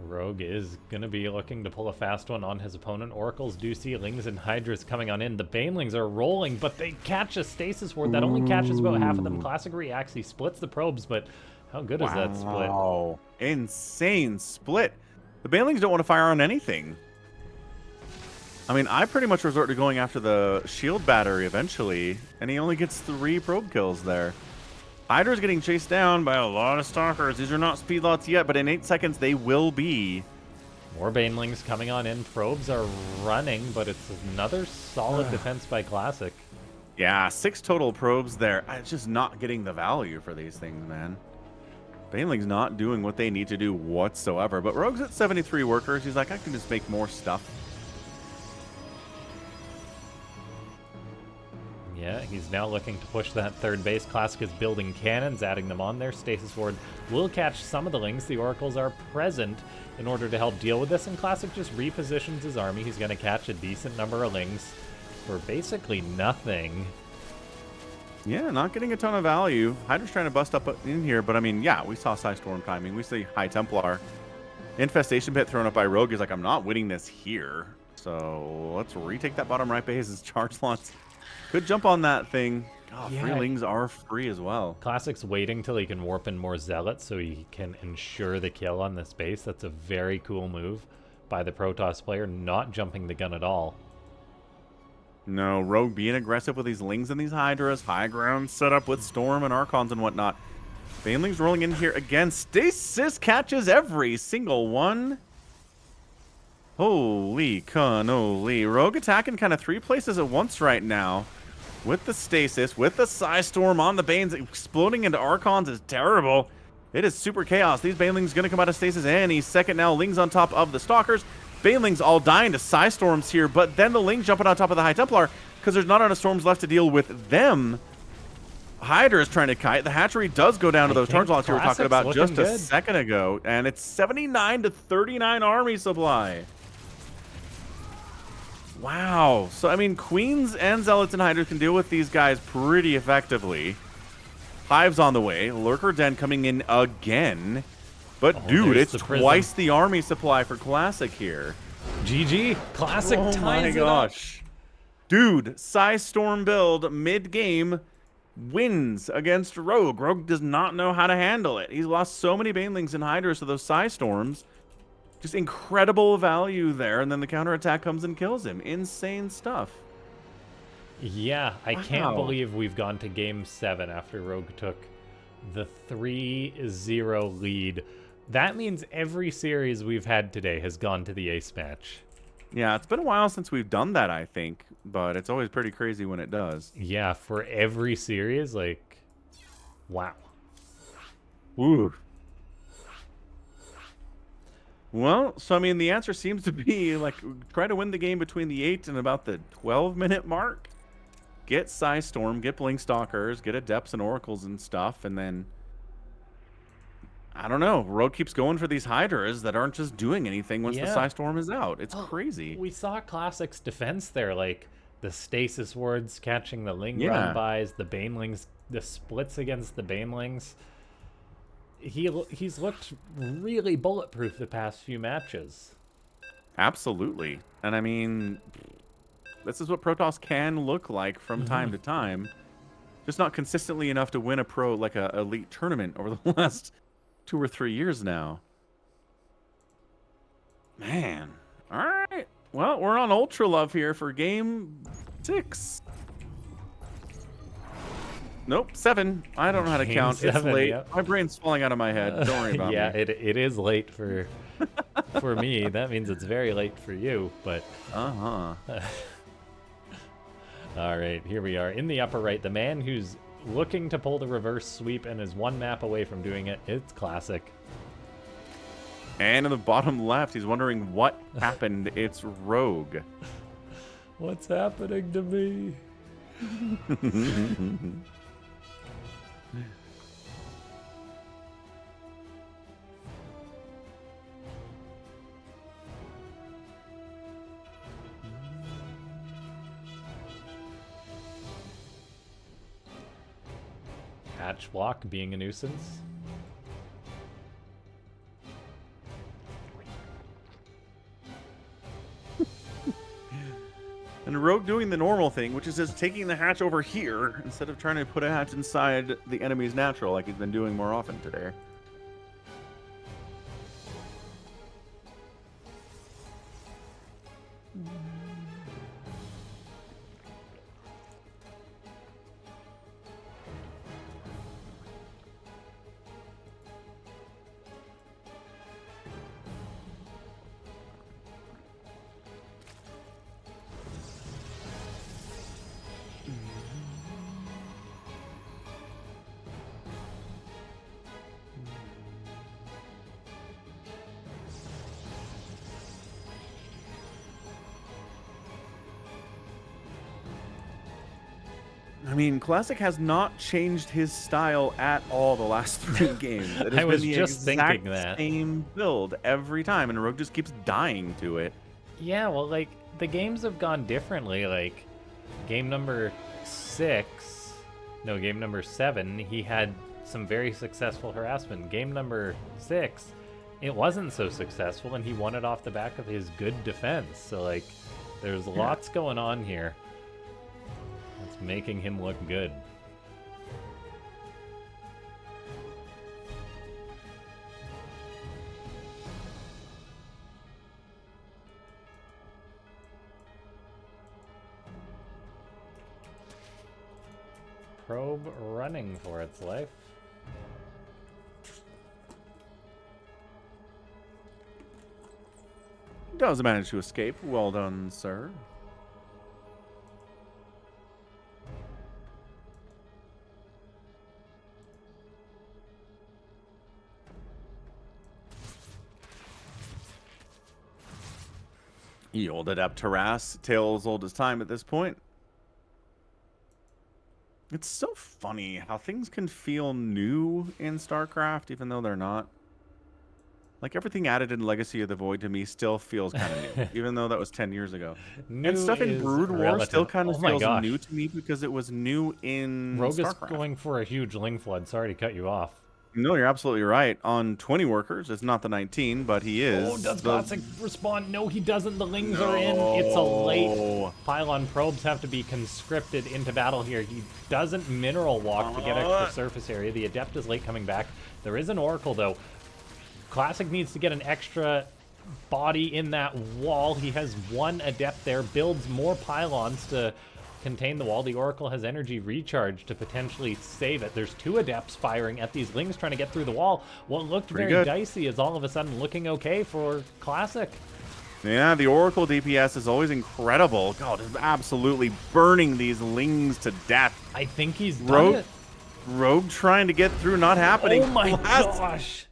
Rogue is going to be looking to pull a fast one on his opponent. Oracles do see Lings and Hydras coming on in. The Banelings are rolling, but they catch a Stasis Ward. That only catches about half of them. Classic reacts. He splits the probes, but how good is that split? Wow. Insane split. The Banelings don't want to fire on anything. I mean, I pretty much resort to going after the shield battery eventually, and he only gets 3 probe kills there. Hydra's getting chased down by a lot of Stalkers. These are not speed lots yet, but in 8 seconds they will be. More Banelings coming on in. Probes are running, but it's another solid defense by Classic. Yeah, 6 total probes there. It's just not getting the value for these things, man. Baneling's not doing what they need to do whatsoever, but Rogue's at 73 workers. He's like, I can just make more stuff. Yeah, he's now looking to push that 3rd base. Classic is building cannons, adding them on there. Stasis Ward will catch some of the Lings. The Oracles are present in order to help deal with this, and Classic just repositions his army. He's going to catch a decent number of Lings for basically nothing. Yeah, not getting a ton of value. Hydra's trying to bust up in here, but I mean, yeah, we saw Psystorm timing. We see High Templar. Infestation Pit thrown up by Rogue. He's like, I'm not winning this here. So let's retake that bottom right base as charge launch Could jump on that thing. God, Yeah. freelings are free as well. Classic's waiting till he can warp in more zealots so he can ensure the kill on this base. That's a very cool move by the Protoss player, not jumping the gun at all. No, Rogue being aggressive with these Lings and these Hydras. High ground set up with Storm and Archons and whatnot. Banelings rolling in here again. Stasis catches every single one. Holy cannoli. Rogue attacking kind of 3 places at once right now. With the Stasis, with the Psy Storm on the Banes, exploding into Archons is terrible. It is super chaos. These Banelings going to come out of Stasis any second now. Lings on top of the Stalkers. Banelings all dying to Psy Storms here, but then the Lings jumping on top of the High Templar because there's not enough Storms left to deal with them. Hydra is trying to kite. The hatchery does go down to those turn blocks you were talking about just a second ago, and it's 79 to 39 army supply. Wow. So, I mean, Queens and Zealots and Hydras can deal with these guys pretty effectively. Hive's on the way. Lurker Den coming in again. But, dude, it's twice the army supply for Classic here. GG. Classic ties it up. Oh my gosh. Dude, Psy Storm build mid-game wins against Rogue. Rogue does not know how to handle it. He's lost so many Banelings and Hydras to those Psy Storms. Just incredible value there, and then the counterattack comes and kills him. Insane stuff. Yeah, I can't believe we've gone to Game 7 after Rogue took the 3-0 lead. That means every series we've had today has gone to the ace match. Yeah, it's been a while since we've done that, I think, but it's always pretty crazy when it does. Yeah, for every series, like, wow. Ooh. Well, so I mean, the answer seems to be like try to win the game between the 8 and about the 12-minute mark. Get Psy Storm, get Blink Stalkers, get Adepts and Oracles and stuff, and then I don't know. Rogue keeps going for these Hydras that aren't just doing anything once the Psy Storm is out. It's crazy. We saw Classic's defense there, like the Stasis Wards catching the Ling run-bys, the Banelings, the splits against the Banelings. He's looked really bulletproof the past few matches. Absolutely. And I mean, this is what Protoss can look like from time to time. Just not consistently enough to win a elite tournament over the last 2 or 3 years now. Man. All right. Well, we're on Ultra Love here for game 6. Nope, 7. I don't know how to count. 7, it's late. Yep. My brain's falling out of my head. Don't worry about me. Yeah, it is late for me. That means it's very late for you, but... Uh-huh. All right, here we are. In the upper right, the man who's looking to pull the reverse sweep and is 1 map away from doing it, it's Classic. And in the bottom left, he's wondering what happened. It's Rogue. What's happening to me? Hatch block being a nuisance. And Rogue doing the normal thing, which is just taking the hatch over here instead of trying to put a hatch inside the enemy's natural like he's been doing more often today. I mean, Classic has not changed his style at all the last 3 games. It has I was been the just thinking exact that. same build every time, and Rogue just keeps dying to it. Yeah, well, like, the games have gone differently. Like, game number 7, he had some very successful harassment. Game number 6, it wasn't so successful, and he won it off the back of his good defense. So, like, there's lots going on here. making him look good. Probe running for its life. Does manage to escape. Well done, sir. Ye old adept harass. Tale as old as time at this point. It's so funny how things can feel new in StarCraft, even though they're not. Like, everything added in Legacy of the Void to me still feels kind of new, even though that was 10 years ago. And New stuff in is Brood War relative. still kind of Oh my feels gosh. new to me because it was new in Rogue is StarCraft. going for a huge Ling Flood. Sorry to cut you off. No, you're absolutely right. On 20 workers, it's not the 19, but he is. Oh, does the... Classic respond? No, he doesn't. The Lings are in. It's a late pylon. Probes have to be conscripted into battle here. He doesn't mineral walk to get extra surface area. The Adept is late coming back. There is an Oracle, though. Classic needs to get an extra body in that wall. He has one Adept there. Builds more pylons to contain the wall. The Oracle has energy recharge to potentially save it. There's two Adepts firing at these Lings trying to get through the wall. What looked very dicey is all of a sudden looking okay for Classic. Yeah, the Oracle DPS is always incredible. God, it's absolutely burning these Lings to death. I think he's done it. Rogue trying to get through, not happening. Oh my gosh.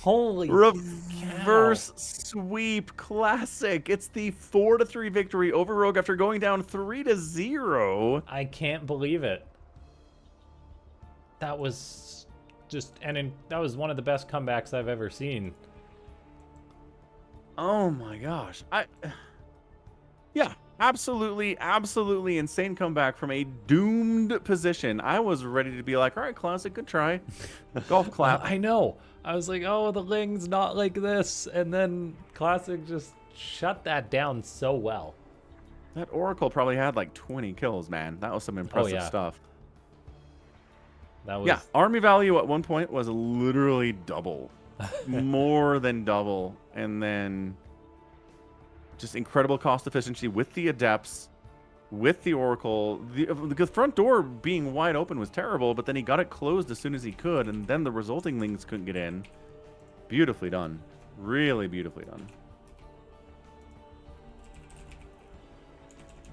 Holy reverse sweep classic. It's the 4-3 victory over Rogue after going down 3-0. I can't believe it. That was just, that was one of the best comebacks I've ever seen. Oh my gosh. Yeah, absolutely insane comeback from a doomed position. I was ready to be like, all right, Classic, good try. Golf clap. I know. I was like, oh, the Ling's not like this. And then Classic just shut that down so well. That Oracle probably had like 20 kills, man. That was some impressive stuff. That was... Yeah, army value at one point was literally double. More than double. And then just incredible cost efficiency with the Adepts, with the Oracle. The front door being wide open was terrible, but then he got it closed as soon as he could, and then the resulting Lings couldn't get in. Beautifully done. Really beautifully done.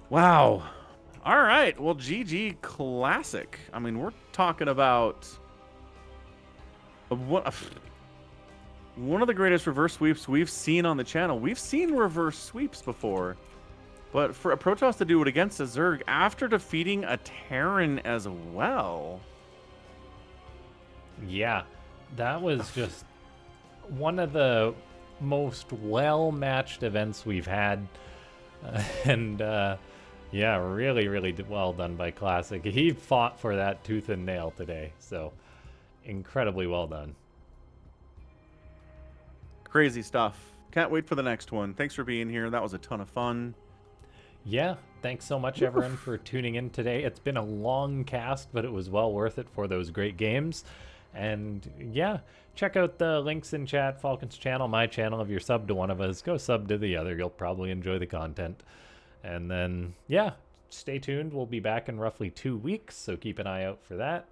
Wow. All right. Well, GG Classic. I mean, we're talking about one of the greatest reverse sweeps we've seen on the channel. We've seen reverse sweeps before. But for a Protoss to do it against a Zerg after defeating a Terran as well. Yeah, that was just one of the most well-matched events we've had. Yeah, really well done by Classic. He fought for that tooth and nail today, so incredibly well done. Crazy stuff. Can't wait for the next one. Thanks for being here. That was a ton of fun. Yeah, thanks so much, everyone, for tuning in today. It's been a long cast, but it was well worth it for those great games. And yeah, check out the links in chat, Falcon's channel, my channel. If you're sub to one of us, go sub to the other. You'll probably enjoy the content. And then, yeah, stay tuned. We'll be back in roughly 2 weeks, so keep an eye out for that.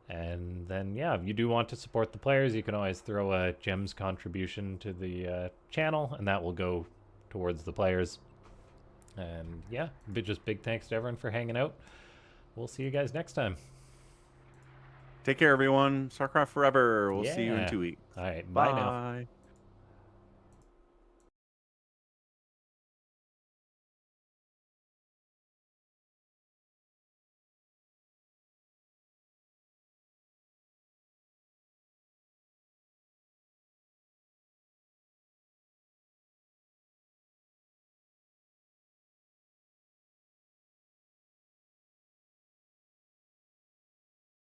And then, yeah, if you do want to support the players, you can always throw a gems contribution to the channel, and that will go towards the players. And yeah, just big thanks to everyone for hanging out. We'll see you guys next time. Take care, everyone. StarCraft forever. We'll see you in 2 weeks. All right, bye now.